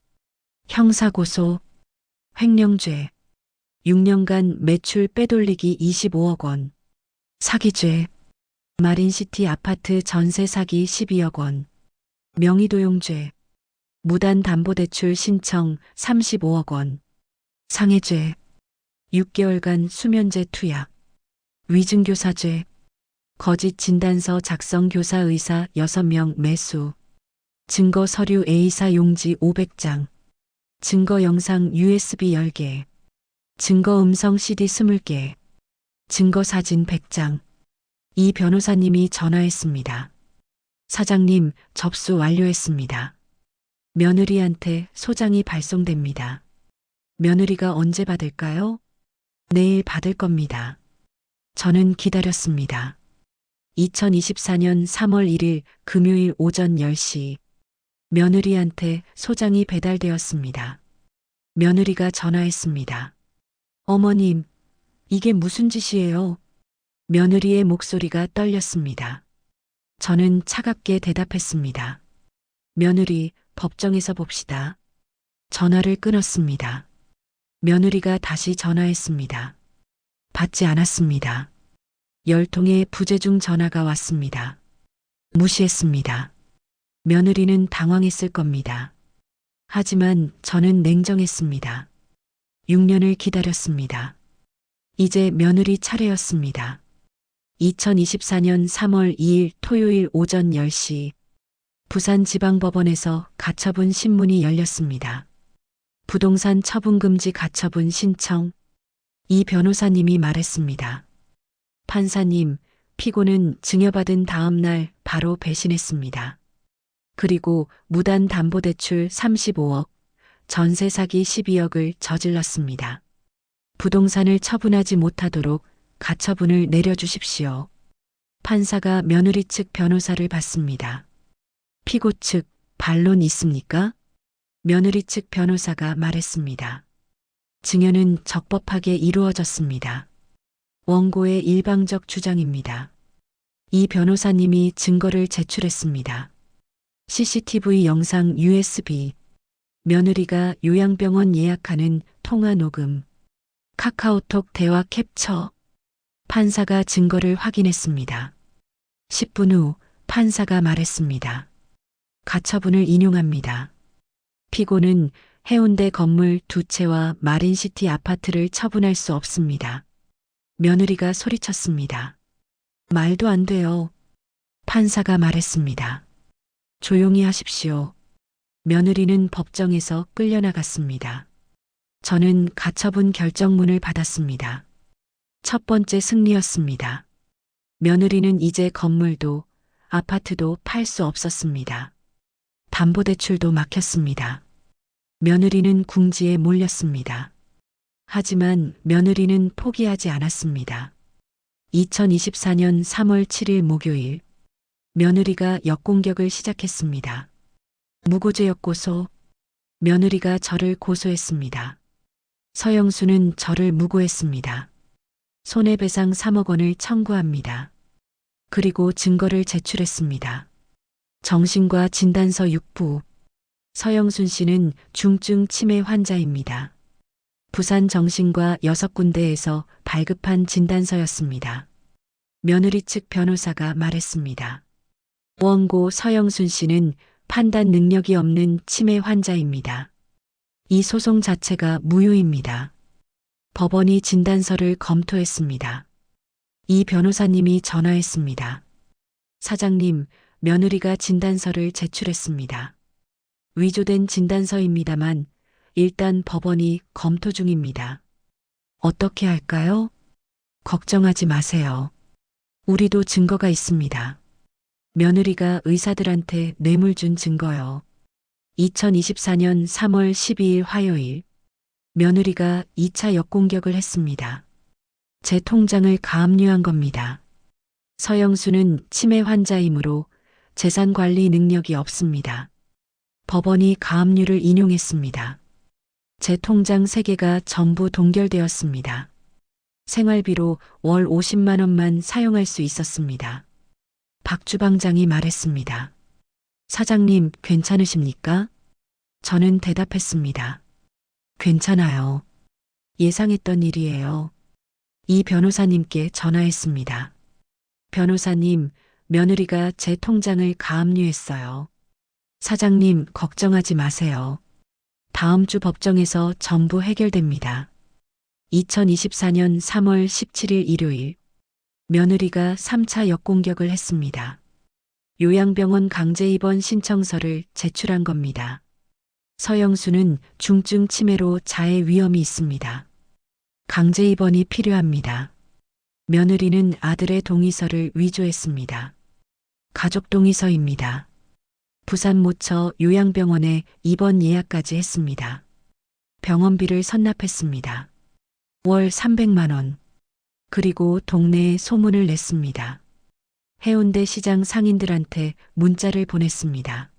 형사고소, 횡령죄, 6년간 매출 빼돌리기 25억 원, 사기죄, 마린시티 아파트 전세 사기 12억 원, 명의도용죄, 무단담보대출 신청 35억 원, 상해죄, 6개월간 수면제 투약, 위증교사죄, 거짓 진단서 작성 교사 의사 6명 매수, 증거 서류 A사 용지 500장, 증거 영상 USB 10개, 증거 음성 CD 20개, 증거 사진 100장. 이 변호사님이 전화했습니다. 사장님, 접수 완료했습니다. 며느리한테 소장이 발송됩니다. 며느리가 언제 받을까요? 내일 받을 겁니다. 저는 기다렸습니다. 2024년 3월 1일 금요일 오전 10시 며느리한테 소장이 배달되었습니다. 며느리가 전화했습니다. 어머님, 이게 무슨 짓이에요? 며느리의 목소리가 떨렸습니다. 저는 차갑게 대답했습니다. 며느리, 법정에서 봅시다. 전화를 끊었습니다. 며느리가 다시 전화했습니다. 받지 않았습니다. 10통의 부재중 전화가 왔습니다. 무시했습니다. 며느리는 당황했을 겁니다. 하지만 저는 냉정했습니다. 6년을 기다렸습니다. 이제 며느리 차례였습니다. 2024년 3월 2일 토요일 오전 10시 부산지방법원에서 가처분 신문이 열렸습니다. 부동산 처분금지 가처분 신청. 이 변호사님이 말했습니다. 판사님, 피고는 증여받은 다음 날 바로 배신했습니다. 그리고 무단담보대출 35억, 전세 사기 12억을 저질렀습니다. 부동산을 처분하지 못하도록 가처분을 내려주십시오. 판사가 며느리 측 변호사를 받습니다. 피고 측 반론 있습니까? 며느리 측 변호사가 말했습니다. 증여는 적법하게 이루어졌습니다. 원고의 일방적 주장입니다. 이 변호사님이 증거를 제출했습니다. CCTV 영상 USB, 며느리가 요양병원 예약하는 통화 녹음, 카카오톡 대화 캡처. 판사가 증거를 확인했습니다. 10분 후 판사가 말했습니다. 가처분을 인용합니다. 피고는 해운대 건물 2채와 마린시티 아파트를 처분할 수 없습니다. 며느리가 소리쳤습니다. 말도 안 돼요. 판사가 말했습니다. 조용히 하십시오. 며느리는 법정에서 끌려나갔습니다. 저는 가처분 결정문을 받았습니다. 첫 번째 승리였습니다. 며느리는 이제 건물도 아파트도 팔 수 없었습니다. 담보대출도 막혔습니다. 며느리는 궁지에 몰렸습니다. 하지만 며느리는 포기하지 않았습니다. 2024년 3월 7일 목요일, 며느리가 역공격을 시작했습니다. 무고죄 역고소. 며느리가 저를 고소했습니다. 서영수는 저를 무고했습니다. 손해배상 3억 원을 청구합니다. 그리고 증거를 제출했습니다. 정신과 진단서 6부. 서영순 씨는 중증 치매 환자입니다. 부산 정신과 6군데에서 발급한 진단서였습니다. 며느리 측 변호사가 말했습니다. 원고 서영순 씨는 판단 능력이 없는 치매 환자입니다. 이 소송 자체가 무효입니다. 법원이 진단서를 검토했습니다. 이 변호사님이 전화했습니다. 사장님, 며느리가 진단서를 제출했습니다. 위조된 진단서입니다만 일단 법원이 검토 중입니다. 어떻게 할까요? 걱정하지 마세요. 우리도 증거가 있습니다. 며느리가 의사들한테 뇌물 준 증거요. 2024년 3월 12일 화요일, 며느리가 2차 역공격을 했습니다. 제 통장을 가압류한 겁니다. 서영수는 치매 환자이므로 재산 관리 능력이 없습니다. 법원이 가압류를 인용했습니다. 제 통장 3개가 전부 동결되었습니다. 생활비로 월 50만 원만 사용할 수 있었습니다. 박 주방장이 말했습니다. 사장님, 괜찮으십니까? 저는 대답했습니다. 괜찮아요. 예상했던 일이에요. 이 변호사님께 전화했습니다. 변호사님, 며느리가 제 통장을 가압류했어요. 사장님, 걱정하지 마세요. 다음 주 법정에서 전부 해결됩니다. 2024년 3월 17일 일요일, 며느리가 3차 역공격을 했습니다. 요양병원 강제입원 신청서를 제출한 겁니다. 서영수는 중증 치매로 자해 위험이 있습니다. 강제입원이 필요합니다. 며느리는 아들의 동의서를 위조했습니다. 가족 동의서입니다. 부산 모처 요양병원에 입원 예약까지 했습니다. 병원비를 선납했습니다. 월 300만 원. 그리고 동네에 소문을 냈습니다. 해운대 시장 상인들한테 문자를 보냈습니다.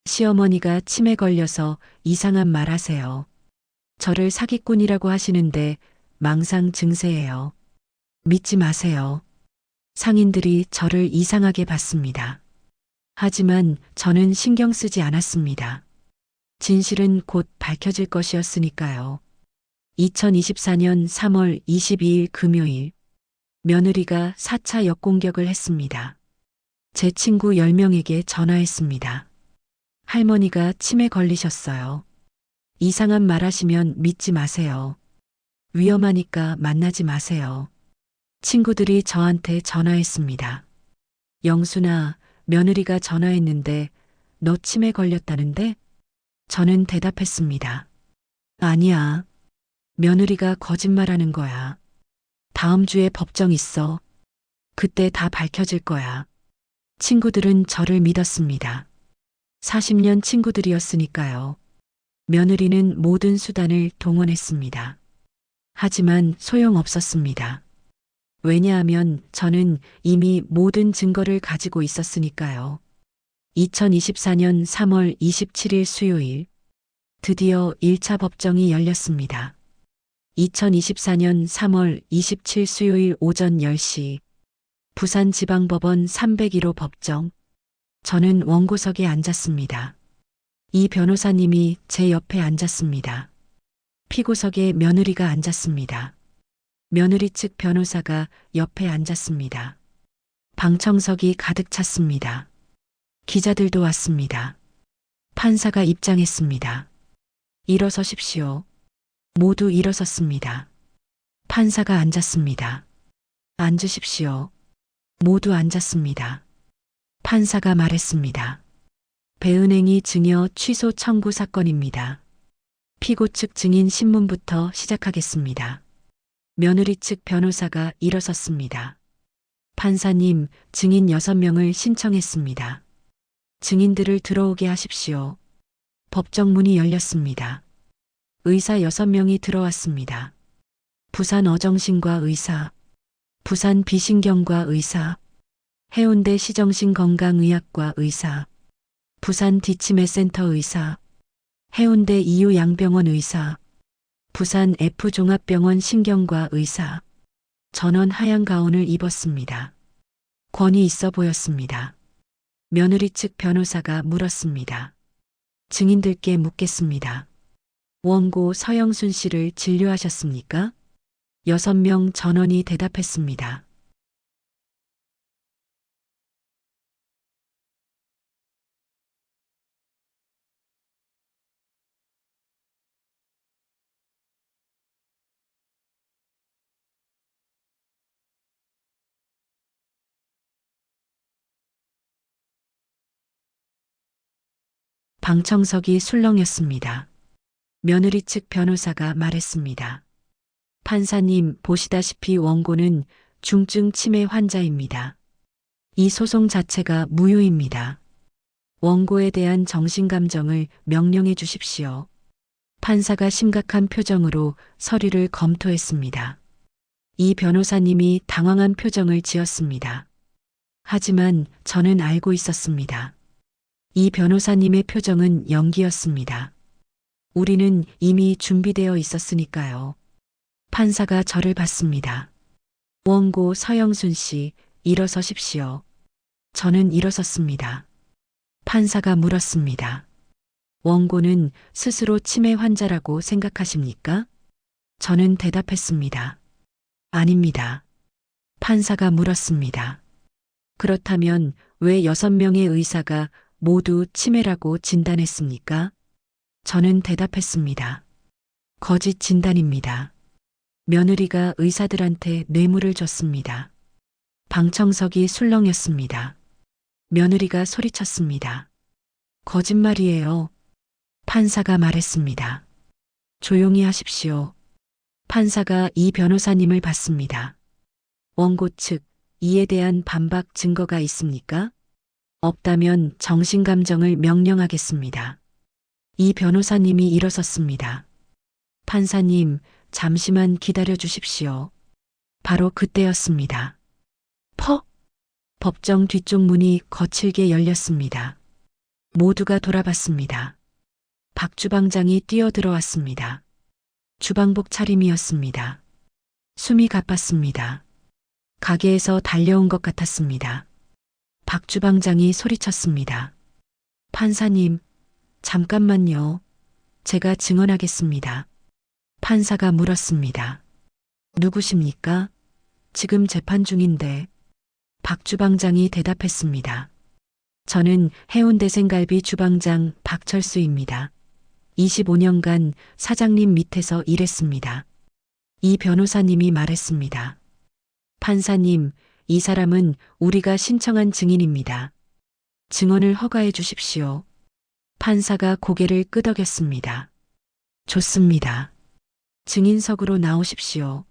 시어머니가 치매 걸려서 이상한 말 하세요. 저를 사기꾼이라고 하시는데 망상 증세예요. 믿지 마세요. 상인들이 저를 이상하게 봤습니다. 하지만 저는 신경 쓰지 않았습니다. 진실은 곧 밝혀질 것이었으니까요. 2024년 3월 22일 금요일, 며느리가 4차 역공격을 했습니다. 제 친구 10명에게 전화했습니다. 할머니가 치매 걸리셨어요. 이상한 말 하시면 믿지 마세요. 위험하니까 만나지 마세요. 친구들이 저한테 전화했습니다. 영순아, 며느리가 전화했는데 너 치매 걸렸다는데? 저는 대답했습니다. 아니야. 며느리가 거짓말하는 거야. 다음 주에 법정 있어. 그때 다 밝혀질 거야. 친구들은 저를 믿었습니다. 40년 친구들이었으니까요. 며느리는 모든 수단을 동원했습니다. 하지만 소용없었습니다. 왜냐하면 저는 이미 모든 증거를 가지고 있었으니까요. 2024년 3월 27일 수요일, 드디어 1차 법정이 열렸습니다. 2024년 3월 27일 수요일 오전 10시, 부산지방법원 301호 법정. 저는 원고석에 앉았습니다. 이 변호사님이 제 옆에 앉았습니다. 피고석에 며느리가 앉았습니다. 며느리 측 변호사가 옆에 앉았습니다. 방청석이 가득 찼습니다. 기자들도 왔습니다. 판사가 입장했습니다. 일어서십시오. 모두 일어섰습니다. 판사가 앉았습니다. 앉으십시오. 모두 앉았습니다. 판사가 말했습니다. 배은행이 증여 취소 청구 사건입니다. 피고 측 증인 신문부터 시작하겠습니다. 며느리 측 변호사가 일어섰습니다. 판사님, 증인 6명을 신청했습니다. 증인들을 들어오게 하십시오. 법정 문이 열렸습니다. 의사 6명이 들어왔습니다. 부산 어정신과 의사, 부산 비신경과 의사, 해운대 시정신건강의학과 의사, 부산 디치매센터 의사, 해운대 이유양병원 의사, 부산 F종합병원 신경과 의사. 전원 하얀 가운을 입었습니다. 권위 있어 보였습니다. 며느리 측 변호사가 물었습니다. 증인들께 묻겠습니다. 원고 서영순 씨를 진료하셨습니까? 6명 전원이 대답했습니다. 방청석이 술렁였습니다. 며느리 측 변호사가 말했습니다. 판사님, 보시다시피 원고는 중증 치매 환자입니다. 이 소송 자체가 무효입니다. 원고에 대한 정신감정을 명령해 주십시오. 판사가 심각한 표정으로 서류를 검토했습니다. 이 변호사님이 당황한 표정을 지었습니다. 하지만 저는 알고 있었습니다. 이 변호사님의 표정은 연기였습니다. 우리는 이미 준비되어 있었으니까요. 판사가 저를 봤습니다. 원고 서영순 씨, 일어서십시오. 저는 일어섰습니다. 판사가 물었습니다. 원고는 스스로 치매 환자라고 생각하십니까? 저는 대답했습니다. 아닙니다. 판사가 물었습니다. 그렇다면 왜 6명의 의사가 모두 치매라고 진단했습니까? 저는 대답했습니다. 거짓 진단입니다. 며느리가 의사들한테 뇌물을 줬습니다. 방청석이 술렁였습니다. 며느리가 소리쳤습니다. 거짓말이에요. 판사가 말했습니다. 조용히 하십시오. 판사가 이 변호사님을 봤습니다. 원고 측, 이에 대한 반박 증거가 있습니까? 없다면 정신감정을 명령하겠습니다. 이 변호사님이 일어섰습니다. 판사님, 잠시만 기다려 주십시오. 바로 그때였습니다. 퍽! 법정 뒤쪽 문이 거칠게 열렸습니다. 모두가 돌아봤습니다. 박 주방장이 뛰어들어왔습니다. 주방복 차림이었습니다. 숨이 가빴습니다. 가게에서 달려온 것 같았습니다. 박 주방장이 소리쳤습니다. 판사님, 잠깐만요. 제가 증언하겠습니다. 판사가 물었습니다. 누구십니까? 지금 재판 중인데. 박 주방장이 대답했습니다. 저는 해운대 생갈비 주방장 박철수입니다. 25년간 사장님 밑에서 일했습니다. 이 변호사님이 말했습니다. 판사님, 이 사람은 우리가 신청한 증인입니다. 증언을 허가해 주십시오. 판사가 고개를 끄덕였습니다. 좋습니다. 증인석으로 나오십시오.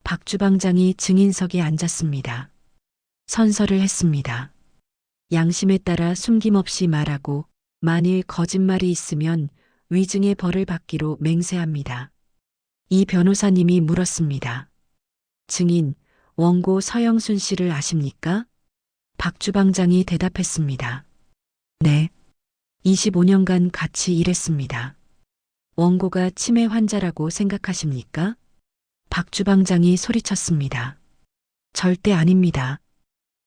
박 주방장이 증인석에 앉았습니다. 선서를 했습니다. 양심에 따라 숨김없이 말하고 만일 거짓말이 있으면 위증의 벌을 받기로 맹세합니다. 이 변호사님이 물었습니다. 증인, 원고 서영순 씨를 아십니까? 박 주방장이 대답했습니다. 네. 25년간 같이 일했습니다. 원고가 치매 환자라고 생각하십니까? 박 주방장이 소리쳤습니다. 절대 아닙니다.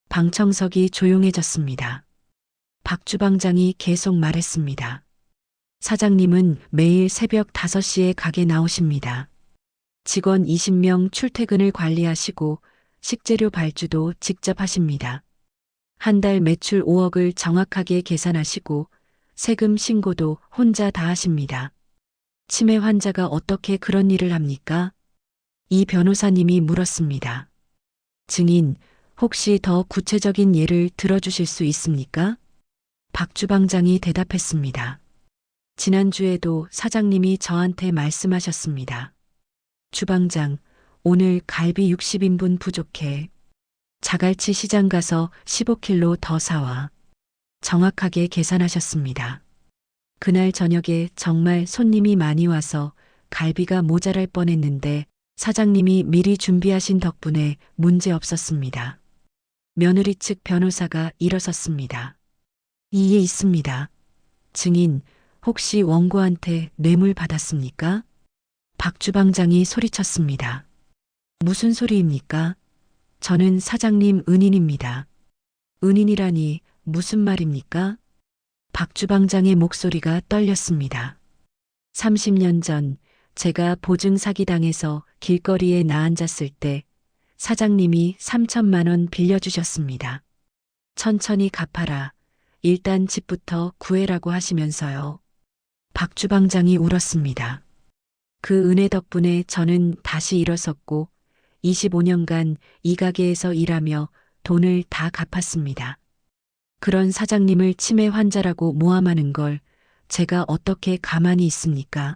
방청석이 조용해졌습니다. 박 주방장이 계속 말했습니다. 사장님은 매일 새벽 5시에 가게 나오십니다. 직원 20명 출퇴근을 관리하시고 식재료 발주도 직접 하십니다. 한 달 매출 5억을 정확하게 계산하시고 세금 신고도 혼자 다 하십니다. 치매 환자가 어떻게 그런 일을 합니까? 이 변호사님이 물었습니다. 증인, 혹시 더 구체적인 예를 들어주실 수 있습니까? 박 주방장이 대답했습니다. 지난주에도 사장님이 저한테 말씀하셨습니다. 주방장, 오늘 갈비 60인분 부족해. 자갈치 시장 가서 15kg 더 사와. 정확하게 계산하셨습니다. 그날 저녁에 정말 손님이 많이 와서 갈비가 모자랄 뻔했는데 사장님이 미리 준비하신 덕분에 문제 없었습니다. 며느리 측 변호사가 일어섰습니다. 이에 있습니다. 증인, 혹시 원고한테 뇌물 받았습니까? 박 주방장이 소리쳤습니다. 무슨 소리입니까? 저는 사장님 은인입니다. 은인이라니 무슨 말입니까? 박 주방장의 목소리가 떨렸습니다. 30년 전 제가 보증 사기당해서 길거리에 나앉았을 때 사장님이 3천만 원 빌려주셨습니다. 천천히 갚아라. 일단 집부터 구해라고 하시면서요. 박 주방장이 울었습니다. 그 은혜 덕분에 저는 다시 일어섰고 25년간 이 가게에서 일하며 돈을 다 갚았습니다. 그런 사장님을 치매 환자라고 모함하는 걸 제가 어떻게 가만히 있습니까?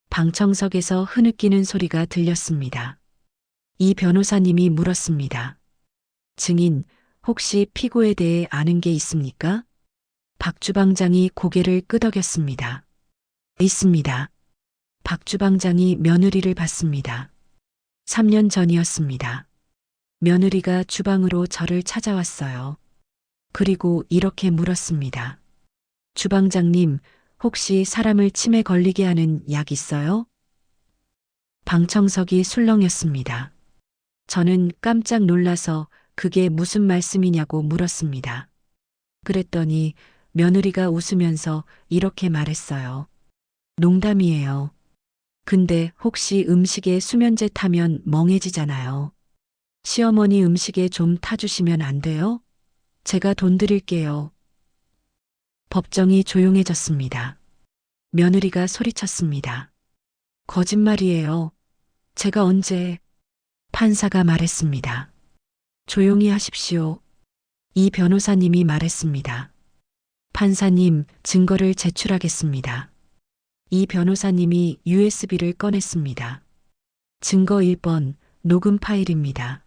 방청석에서 흐느끼는 소리가 들렸습니다. 이 변호사님이 물었습니다. 증인, 혹시 피고에 대해 아는 게 있습니까? 박 주방장이 고개를 끄덕였습니다. 있습니다. 박 주방장이 며느리를 봤습니다. 3년 전이었습니다. 며느리가 주방으로 저를 찾아왔어요. 그리고 이렇게 물었습니다. 주방장님, 혹시 사람을 치매 걸리게 하는 약 있어요? 방청석이 술렁였습니다. 저는 깜짝 놀라서 그게 무슨 말씀이냐고 물었습니다. 그랬더니 며느리가 웃으면서 이렇게 말했어요. 농담이에요. 근데 혹시 음식에 수면제 타면 멍해지잖아요. 시어머니 음식에 좀 타주시면 안 돼요? 제가 돈 드릴게요. 법정이 조용해졌습니다. 며느리가 소리쳤습니다. 거짓말이에요. 제가 언제? 판사가 말했습니다. 조용히 하십시오. 이 변호사님이 말했습니다. 판사님, 증거를 제출하겠습니다. 이 변호사님이 USB를 꺼냈습니다. 증거 1번, 녹음 파일입니다.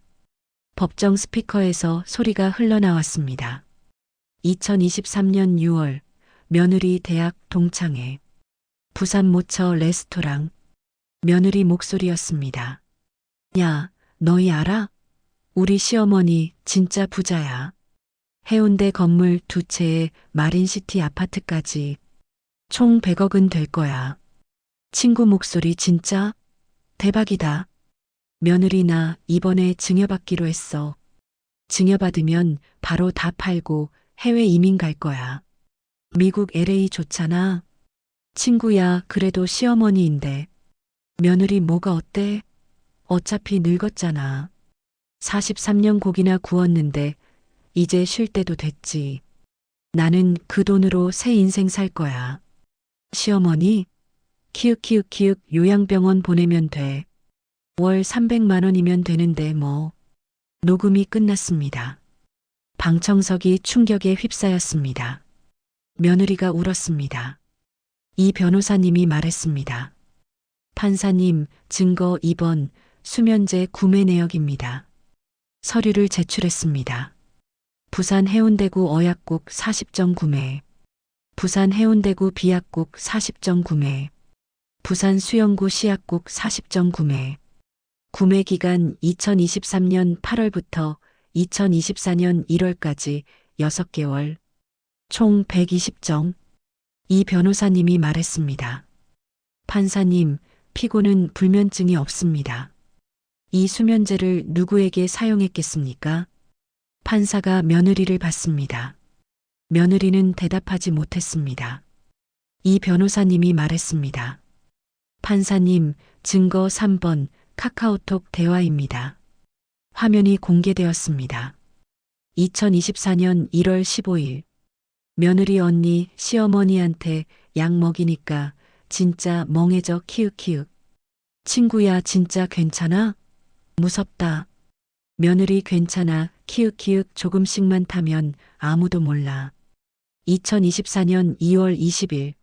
법정 스피커에서 소리가 흘러나왔습니다. 2023년 6월, 며느리 대학 동창회. 부산 모처 레스토랑. 며느리 목소리였습니다. 야, 너희 알아? 우리 시어머니 진짜 부자야. 해운대 건물 2채에 마린시티 아파트까지 총 100억은 될 거야. 친구 목소리 진짜? 대박이다. 며느리 나 이번에 증여받기로 했어. 증여받으면 바로 다 팔고 해외 이민 갈 거야. 미국 LA 좋잖아. 친구야, 그래도 시어머니인데. 며느리 뭐가 어때? 어차피 늙었잖아. 43년 고기나 구웠는데 이제 쉴 때도 됐지. 나는 그 돈으로 새 인생 살 거야. 시어머니? 키읔키읔키읔 요양병원 보내면 돼. 월 300만 원이면 되는데 뭐. 녹음이 끝났습니다. 방청석이 충격에 휩싸였습니다. 며느리가 울었습니다. 이 변호사님이 말했습니다. 판사님, 증거 2번, 수면제 구매 내역입니다. 서류를 제출했습니다. 부산 해운대구 어약국 40정 구매. 부산 해운대구 비약국 40정 구매. 부산 수영구 시약국 40정 구매. 구매 기간 2023년 8월부터 2024년 1월까지 6개월. 총 120정. 이 변호사님이 말했습니다. 판사님, 피고는 불면증이 없습니다. 이 수면제를 누구에게 사용했겠습니까? 판사가 며느리를 봤습니다. 며느리는 대답하지 못했습니다. 이 변호사님이 말했습니다. 판사님, 증거 3번 카카오톡 대화입니다. 화면이 공개되었습니다. 2024년 1월 15일. 며느리 언니 시어머니한테 약 먹이니까 진짜 멍해져 키읔키읔. 친구야 진짜 괜찮아? 무섭다. 며느리 괜찮아 키읔키읔 조금씩만 타면 아무도 몰라. 2024년 2월 20일.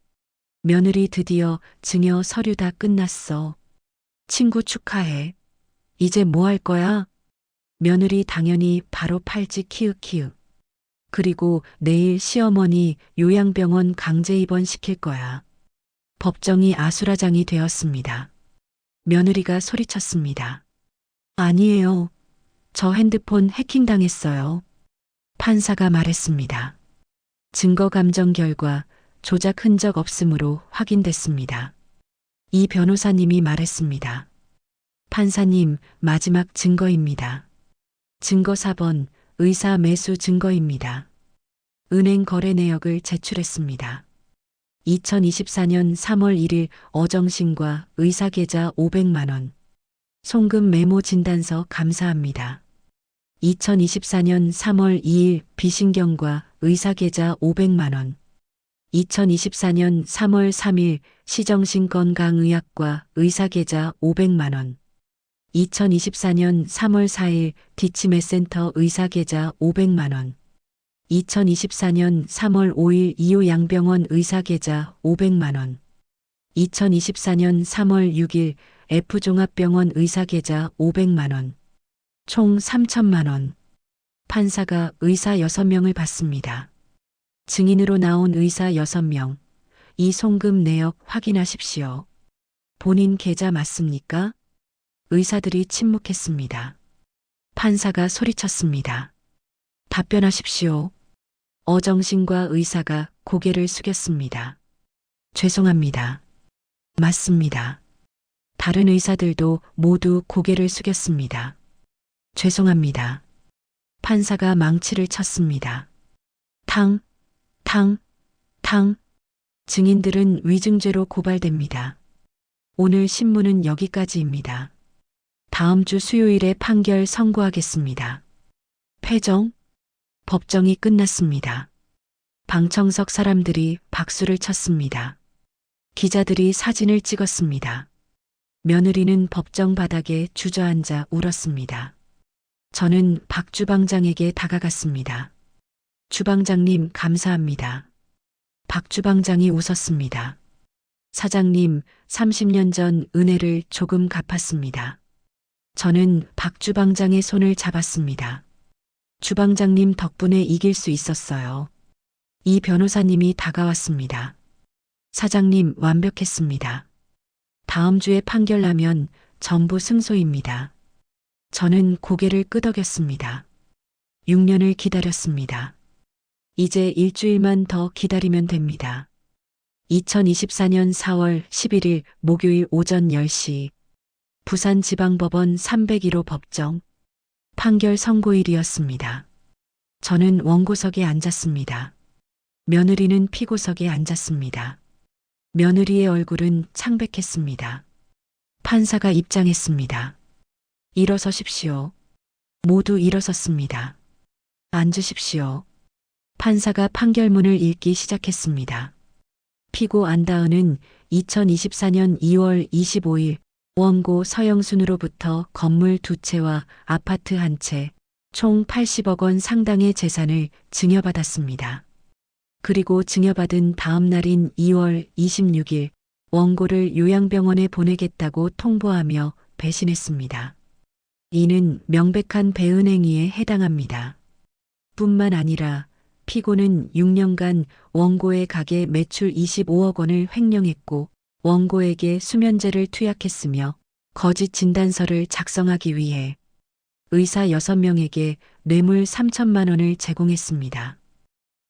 며느리 드디어 증여 서류 다 끝났어. 친구 축하해. 이제 뭐 할 거야? 며느리 당연히 바로 팔지 키읔키읔. 그리고 내일 시어머니 요양병원 강제 입원시킬 거야. 법정이 아수라장이 되었습니다. 며느리가 소리쳤습니다. 아니에요. 저 핸드폰 해킹당했어요. 판사가 말했습니다. 증거 감정 결과 조작 흔적 없음으로 확인됐습니다. 이 변호사님이 말했습니다. 판사님, 마지막 증거입니다. 증거 4번, 의사 매수 증거입니다. 은행 거래 내역을 제출했습니다. 2024년 3월 1일 어정신과 의사 계좌 500만 원. 송금 메모 진단서 감사합니다. 2024년 3월 2일 비신경과 의사 계좌 500만 원. 2024년 3월 3일 시정신건강의학과 의사 계좌 500만 원. 2024년 3월 4일 디치메센터 의사 계좌 500만 원. 2024년 3월 5일 이호 양병원 의사 계좌 500만 원. 2024년 3월 6일 F종합병원 의사 계좌 500만 원. 총 3천만 원. 판사가 의사 6명을 받습니다. 증인으로 나온 의사 6명. 이 송금 내역 확인하십시오. 본인 계좌 맞습니까? 의사들이 침묵했습니다. 판사가 소리쳤습니다. 답변하십시오. 어정신과 의사가 고개를 숙였습니다. 죄송합니다. 맞습니다. 다른 의사들도 모두 고개를 숙였습니다. 죄송합니다. 판사가 망치를 쳤습니다. 탕, 탕, 탕. 증인들은 위증죄로 고발됩니다. 오늘 신문은 여기까지입니다. 다음 주 수요일에 판결 선고하겠습니다. 패정? 법정이 끝났습니다. 방청석 사람들이 박수를 쳤습니다. 기자들이 사진을 찍었습니다. 며느리는 법정 바닥에 주저앉아 울었습니다. 저는 박 주방장에게 다가갔습니다. 주방장님 감사합니다. 박 주방장이 웃었습니다. 사장님, 30년 전 은혜를 조금 갚았습니다. 저는 박 주방장의 손을 잡았습니다. 주방장님 덕분에 이길 수 있었어요. 이 변호사님이 다가왔습니다. 사장님 완벽했습니다. 다음 주에 판결 나면 전부 승소입니다. 저는 고개를 끄덕였습니다. 6년을 기다렸습니다. 이제 일주일만 더 기다리면 됩니다. 2024년 4월 11일 목요일 오전 10시 부산지방법원 301호 법정 판결 선고일이었습니다. 저는 원고석에 앉았습니다. 며느리는 피고석에 앉았습니다. 며느리의 얼굴은 창백했습니다. 판사가 입장했습니다. 일어서십시오. 모두 일어섰습니다. 앉으십시오. 판사가 판결문을 읽기 시작했습니다. 피고 안다은은 2024년 2월 25일 원고 서영순으로부터 건물 2채와 아파트 1채, 총 80억 원 상당의 재산을 증여받았습니다. 그리고 증여받은 다음 날인 2월 26일 원고를 요양병원에 보내겠다고 통보하며 배신했습니다. 이는 명백한 배은행위에 해당합니다. 뿐만 아니라 피고는 6년간 원고의 가게 매출 25억 원을 횡령했고 원고에게 수면제를 투약했으며 거짓 진단서를 작성하기 위해 의사 6명에게 뇌물 3천만 원을 제공했습니다.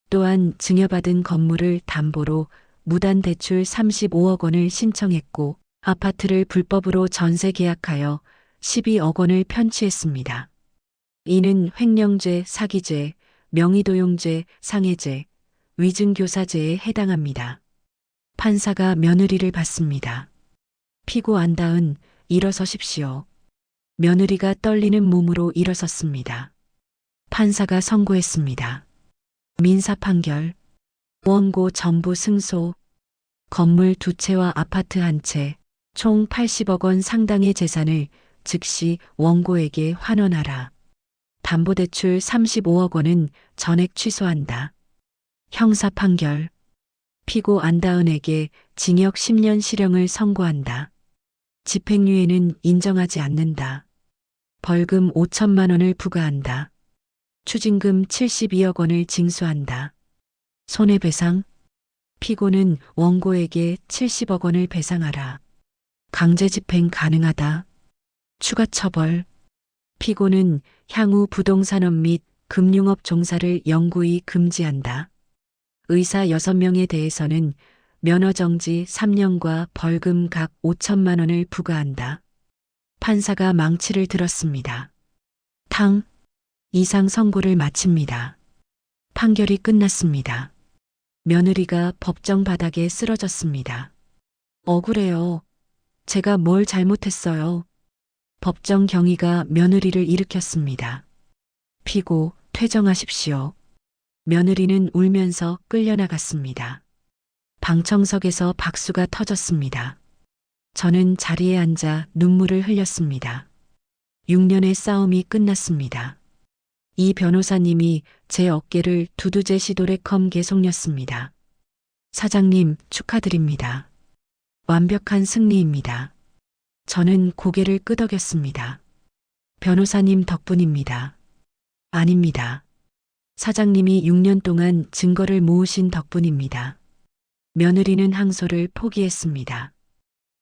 또한 증여받은 건물을 담보로 무단 대출 35억 원을 신청했고 아파트를 불법으로 전세 계약하여 12억 원을 편취했습니다. 이는 횡령죄, 사기죄, 명의도용죄, 상해죄, 위증교사죄에 해당합니다. 판사가 며느리를 받습니다. 피고 안다은 일어서십시오. 며느리가 떨리는 몸으로 일어섰습니다. 판사가 선고했습니다. 민사 판결, 원고 전부 승소, 건물 2채와 아파트 1채, 총 80억 원 상당의 재산을 즉시 원고에게 환원하라. 담보대출 35억 원은 전액 취소한다. 형사 판결, 피고 안다은에게 징역 10년 실형을 선고한다. 집행유예는 인정하지 않는다. 벌금 5천만 원을 부과한다. 추징금 72억 원을 징수한다. 손해배상, 피고는 원고에게 70억 원을 배상하라. 강제집행 가능하다. 추가처벌, 피고는 향후 부동산업 및 금융업 종사를 영구히 금지한다. 의사 6명에 대해서는 면허정지 3년과 벌금 각 5천만 원을 부과한다. 판사가 망치를 들었습니다. 탕, 이상 선고를 마칩니다. 판결이 끝났습니다. 며느리가 법정 바닥에 쓰러졌습니다. 억울해요. 제가 뭘 잘못했어요. 법정 경위가 며느리를 일으켰습니다. 피고, 퇴정하십시오. 며느리는 울면서 끌려나갔습니다. 방청석에서 박수가 터졌습니다. 저는 자리에 앉아 눈물을 흘렸습니다. 6년의 싸움이 끝났습니다. 이 변호사님이 제 어깨를 두두제 시도레컴 계속렸습니다. 사장님 축하드립니다. 완벽한 승리입니다. 저는 고개를 끄덕였습니다. 변호사님 덕분입니다. 아닙니다. 사장님이 6년 동안 증거를 모으신 덕분입니다. 며느리는 항소를 포기했습니다.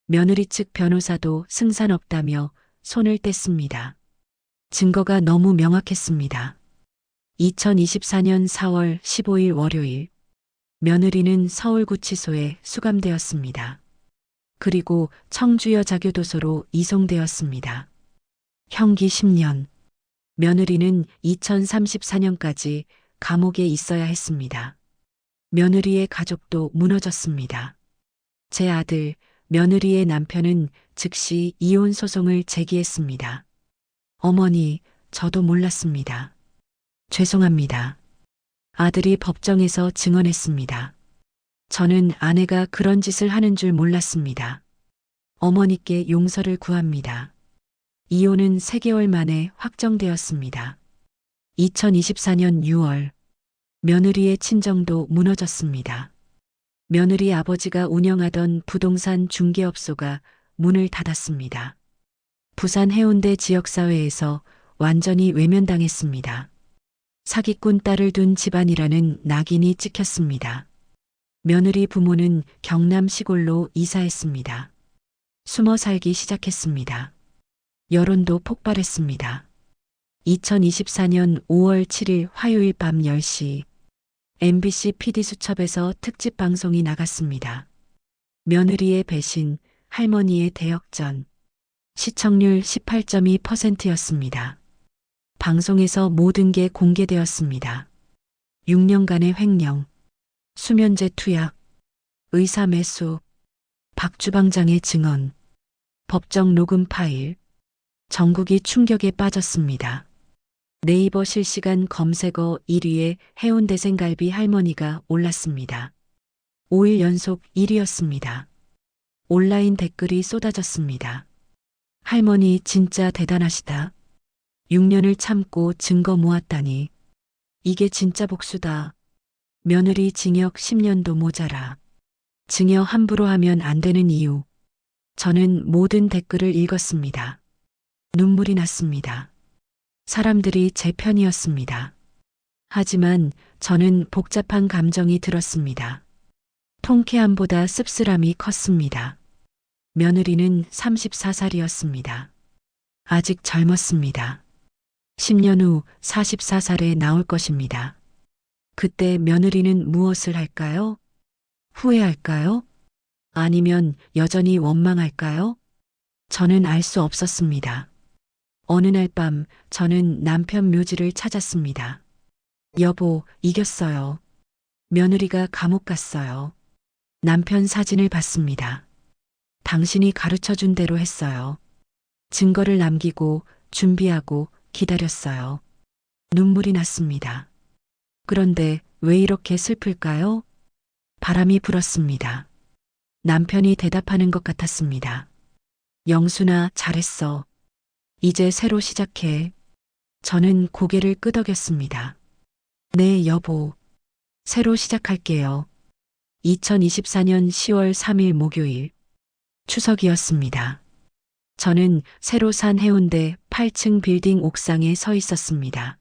며느리 측 변호사도 승산 없다며 손을 뗐습니다. 증거가 너무 명확했습니다. 2024년 4월 15일 월요일, 며느리는 서울구치소에 수감되었습니다. 그리고 청주여자교도소로 이송되었습니다. 형기 10년. 며느리는 2034년까지 감옥에 있어야 했습니다. 며느리의 가족도 무너졌습니다. 제 아들, 며느리의 남편은 즉시 이혼 소송을 제기했습니다. 어머니, 저도 몰랐습니다. 죄송합니다. 아들이 법정에서 증언했습니다. 저는 아내가 그런 짓을 하는 줄 몰랐습니다. 어머니께 용서를 구합니다. 이혼은 3개월 만에 확정되었습니다. 2024년 6월, 며느리의 친정도 무너졌습니다. 며느리 아버지가 운영하던 부동산 중개업소가 문을 닫았습니다. 부산 해운대 지역사회에서 완전히 외면당했습니다. 사기꾼 딸을 둔 집안이라는 낙인이 찍혔습니다. 며느리 부모는 경남 시골로 이사했습니다. 숨어 살기 시작했습니다. 여론도 폭발했습니다. 2024년 5월 7일 화요일 밤 10시 MBC PD수첩에서 특집 방송이 나갔습니다. 며느리의 배신, 할머니의 대역전. 시청률 18.2%였습니다. 방송에서 모든 게 공개되었습니다. 6년간의 횡령, 수면제 투약, 의사 매수, 박 주방장의 증언, 법정 녹음 파일, 전국이 충격에 빠졌습니다. 네이버 실시간 검색어 1위에 해운대 생갈비 할머니가 올랐습니다. 5일 연속 1위였습니다. 온라인 댓글이 쏟아졌습니다. 할머니 진짜 대단하시다. 6년을 참고 증거 모았다니. 이게 진짜 복수다. 며느리 징역 10년도 모자라. 증여 함부로 하면 안 되는 이유. 저는 모든 댓글을 읽었습니다. 눈물이 났습니다. 사람들이 제 편이었습니다. 하지만 저는 복잡한 감정이 들었습니다. 통쾌함보다 씁쓸함이 컸습니다. 며느리는 34살이었습니다. 아직 젊었습니다. 10년 후 44살에 나올 것입니다. 그때 며느리는 무엇을 할까요? 후회할까요? 아니면 여전히 원망할까요? 저는 알 수 없었습니다. 어느 날 밤 저는 남편 묘지를 찾았습니다. 여보, 이겼어요. 며느리가 감옥 갔어요. 남편 사진을 봤습니다. 당신이 가르쳐준 대로 했어요. 증거를 남기고 준비하고 기다렸어요. 눈물이 났습니다. 그런데 왜 이렇게 슬플까요? 바람이 불었습니다. 남편이 대답하는 것 같았습니다. 영순아, 잘했어. 이제 새로 시작해. 저는 고개를 끄덕였습니다. 네, 여보. 새로 시작할게요. 2024년 10월 3일 목요일. 추석이었습니다. 저는 새로 산 해운대 8층 빌딩 옥상에 서 있었습니다.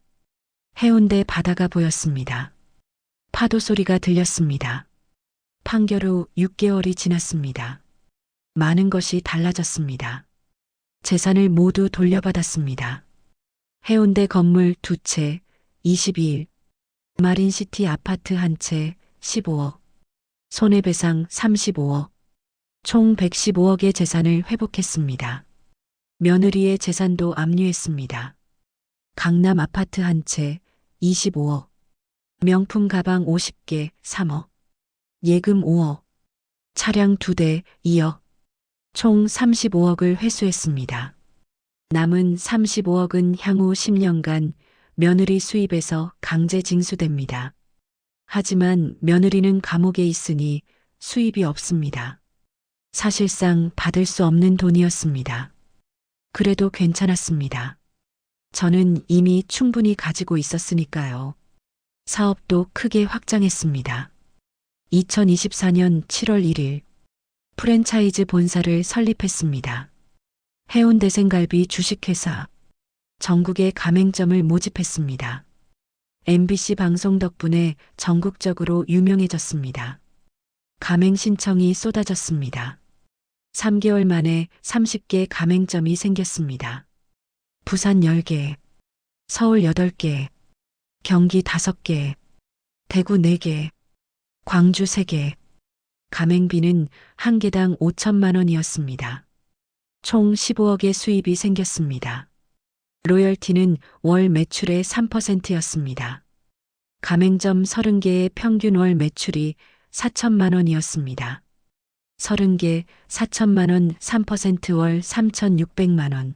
해운대 바다가 보였습니다. 파도 소리가 들렸습니다. 판결 후 6개월이 지났습니다. 많은 것이 달라졌습니다. 재산을 모두 돌려받았습니다. 해운대 건물 2채, 22일. 마린시티 아파트 1채, 15억. 손해배상 35억. 총 115억의 재산을 회복했습니다. 며느리의 재산도 압류했습니다. 강남 아파트 1채, 25억. 명품 가방 50개, 3억. 예금 5억. 차량 2대, 2억. 총 35억을 회수했습니다. 남은 35억은 향후 10년간 며느리 수입에서 강제 징수됩니다. 하지만 며느리는 감옥에 있으니 수입이 없습니다. 사실상 받을 수 없는 돈이었습니다. 그래도 괜찮았습니다. 저는 이미 충분히 가지고 있었으니까요. 사업도 크게 확장했습니다. 2024년 7월 1일 프랜차이즈 본사를 설립했습니다. 해운대 생갈비 주식회사. 전국에 가맹점을 모집했습니다. MBC 방송 덕분에 전국적으로 유명해졌습니다. 가맹 신청이 쏟아졌습니다. 3개월 만에 30개 가맹점이 생겼습니다. 부산 10개, 서울 8개, 경기 5개, 대구 4개, 광주 3개. 가맹비는 한 개당 5천만 원이었습니다. 총 15억의 수입이 생겼습니다. 로열티는 월 매출의 3%였습니다. 가맹점 30개의 평균 월 매출이 4천만 원이었습니다. 30개 4천만 원 3%월 3,600만 원.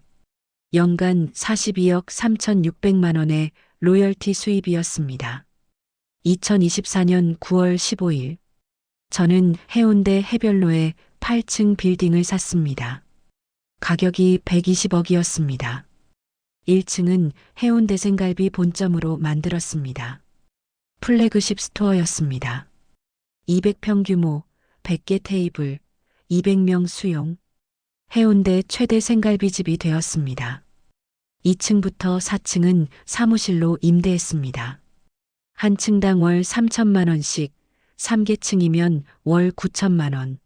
연간 42억 3,600만 원의 로열티 수입이었습니다. 2024년 9월 15일 저는 해운대 해변로에 8층 빌딩을 샀습니다. 가격이 120억이었습니다. 1층은 해운대 생갈비 본점으로 만들었습니다. 플래그십 스토어였습니다. 200평 규모, 100개 테이블, 200명 수용, 해운대 최대 생갈비집이 되었습니다. 2층부터 4층은 사무실로 임대했습니다. 한 층당 월 3천만 원씩, 3개층이면 월 9천만 원,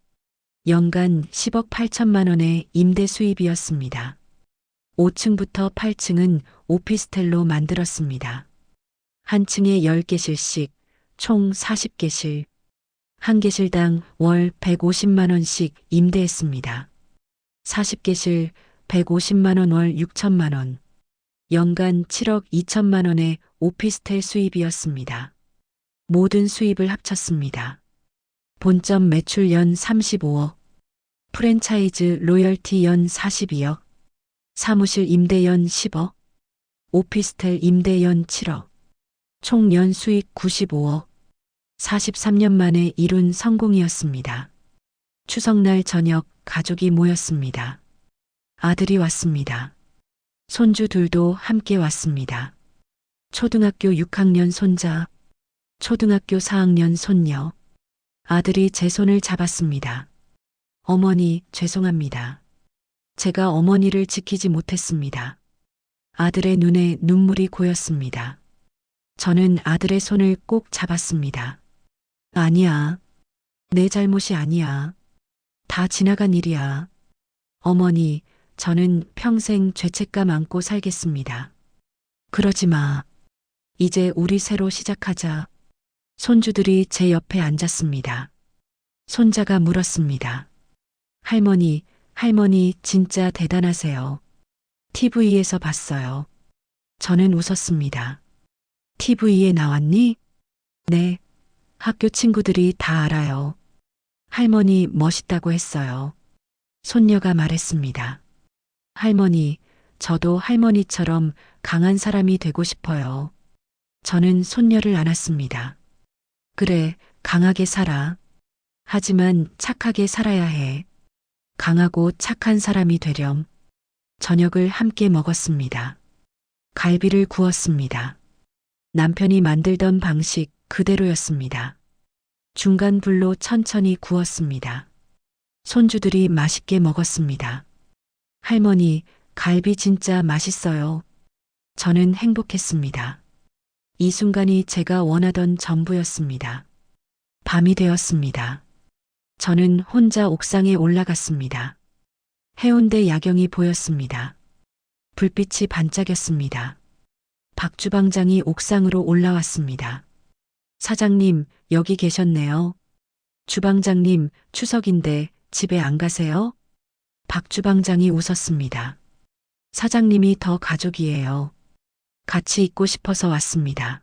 연간 10억 8천만 원의 임대 수입이었습니다. 5층부터 8층은 오피스텔로 만들었습니다. 한 층에 10개실씩, 총 40개실, 한 개실당 월 150만 원씩 임대했습니다. 40개실 150만 원 월 6천만 원, 연간 7억 2천만 원의 오피스텔 수입이었습니다. 모든 수입을 합쳤습니다. 본점 매출 연 35억, 프랜차이즈 로열티 연 42억, 사무실 임대 연 10억, 오피스텔 임대 연 7억, 총 연 수익 95억, 43년 만에 이룬 성공이었습니다. 추석날 저녁 가족이 모였습니다. 아들이 왔습니다. 손주 둘도 함께 왔습니다. 초등학교 6학년 손자, 초등학교 4학년 손녀. 아들이 제 손을 잡았습니다. 어머니, 죄송합니다. 제가 어머니를 지키지 못했습니다. 아들의 눈에 눈물이 고였습니다. 저는 아들의 손을 꼭 잡았습니다. 아니야. 내 잘못이 아니야. 다 지나간 일이야. 어머니, 저는 평생 죄책감 안고 살겠습니다. 그러지 마. 이제 우리 새로 시작하자. 손주들이 제 옆에 앉았습니다. 손자가 물었습니다. 할머니, 할머니 진짜 대단하세요. TV에서 봤어요. 저는 웃었습니다. TV에 나왔니? 네. 학교 친구들이 다 알아요. 할머니 멋있다고 했어요. 손녀가 말했습니다. 할머니, 저도 할머니처럼 강한 사람이 되고 싶어요. 저는 손녀를 안았습니다. 그래, 강하게 살아. 하지만 착하게 살아야 해. 강하고 착한 사람이 되렴. 저녁을 함께 먹었습니다. 갈비를 구웠습니다. 남편이 만들던 방식 그대로였습니다. 중간 불로 천천히 구웠습니다. 손주들이 맛있게 먹었습니다. 할머니, 갈비 진짜 맛있어요. 저는 행복했습니다. 이 순간이 제가 원하던 전부였습니다. 밤이 되었습니다. 저는 혼자 옥상에 올라갔습니다. 해운대 야경이 보였습니다. 불빛이 반짝였습니다. 박 주방장이 옥상으로 올라왔습니다. 사장님, 여기 계셨네요. 주방장님, 추석인데 집에 안 가세요? 박 주방장이 웃었습니다. 사장님이 더 가족이에요. 같이 있고 싶어서 왔습니다.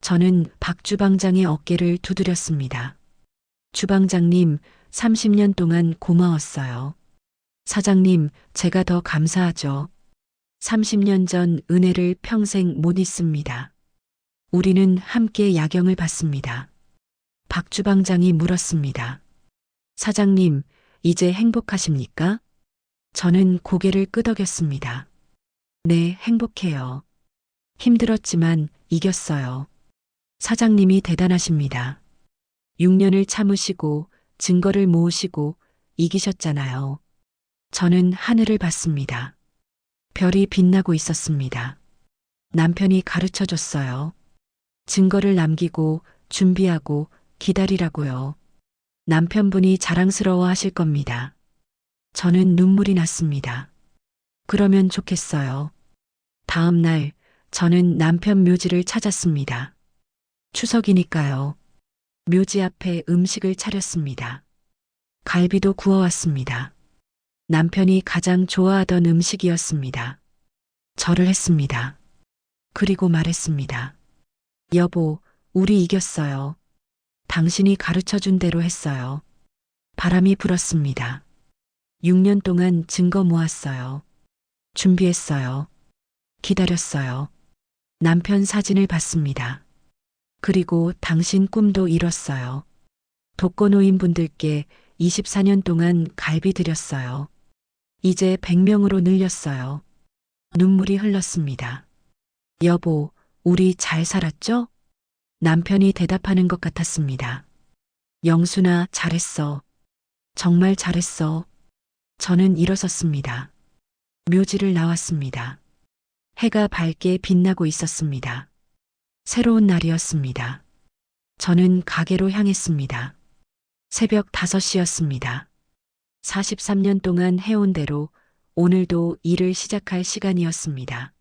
저는 박 주방장의 어깨를 두드렸습니다. 주방장님, 30년 동안 고마웠어요. 사장님, 제가 더 감사하죠. 30년 전 은혜를 평생 못 잊습니다. 우리는 함께 야경을 봤습니다. 박 주방장이 물었습니다. 사장님, 이제 행복하십니까? 저는 고개를 끄덕였습니다. 네, 행복해요. 힘들었지만 이겼어요. 사장님이 대단하십니다. 6년을 참으시고 증거를 모으시고 이기셨잖아요. 저는 하늘을 봤습니다. 별이 빛나고 있었습니다. 남편이 가르쳐 줬어요. 증거를 남기고 준비하고 기다리라고요. 남편분이 자랑스러워 하실 겁니다. 저는 눈물이 났습니다. 그러면 좋겠어요. 다음 날 저는 남편 묘지를 찾았습니다. 추석이니까요. 묘지 앞에 음식을 차렸습니다. 갈비도 구워왔습니다. 남편이 가장 좋아하던 음식이었습니다. 절을 했습니다. 그리고 말했습니다. 여보, 우리 이겼어요. 당신이 가르쳐 준 대로 했어요. 바람이 불었습니다. 6년 동안 증거 모았어요. 준비했어요. 기다렸어요. 남편 사진을 봤습니다. 그리고 당신 꿈도 이뤘어요. 독거노인분들께 24년 동안 갈비 드렸어요. 이제 100명으로 늘렸어요. 눈물이 흘렀습니다. 여보, 우리 잘 살았죠? 남편이 대답하는 것 같았습니다. 영순아, 잘했어. 정말 잘했어. 저는 일어섰습니다. 묘지를 나왔습니다. 해가 밝게 빛나고 있었습니다. 새로운 날이었습니다. 저는 가게로 향했습니다. 새벽 5시였습니다. 43년 동안 해온 대로 오늘도 일을 시작할 시간이었습니다.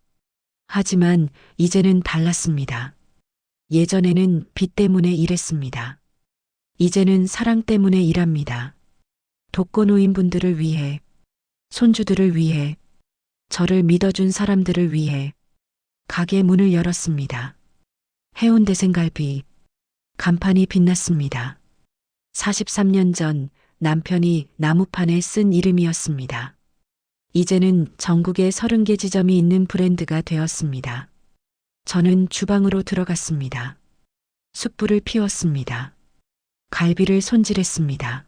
하지만 이제는 달랐습니다. 예전에는 빚 때문에 일했습니다. 이제는 사랑 때문에 일합니다. 독거노인분들을 위해, 손주들을 위해, 저를 믿어준 사람들을 위해 가게 문을 열었습니다. 해운대 생갈비, 간판이 빛났습니다. 43년 전 남편이 나무판에 쓴 이름이었습니다. 이제는 전국에 30개 지점이 있는 브랜드가 되었습니다. 저는 주방으로 들어갔습니다. 숯불을 피웠습니다. 갈비를 손질했습니다.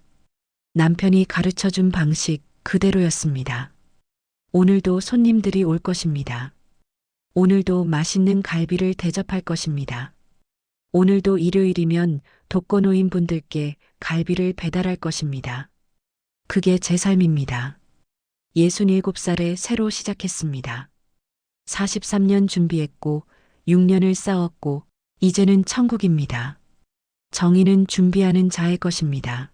남편이 가르쳐 준 방식 그대로였습니다. 오늘도 손님들이 올 것입니다. 오늘도 맛있는 갈비를 대접할 것입니다. 오늘도 일요일이면 독거노인 분들께 갈비를 배달할 것입니다. 그게 제 삶입니다. 67살에 새로 시작했습니다. 43년 준비했고 6년을 싸웠고 이제는 천국입니다. 정의는 준비하는 자의 것입니다.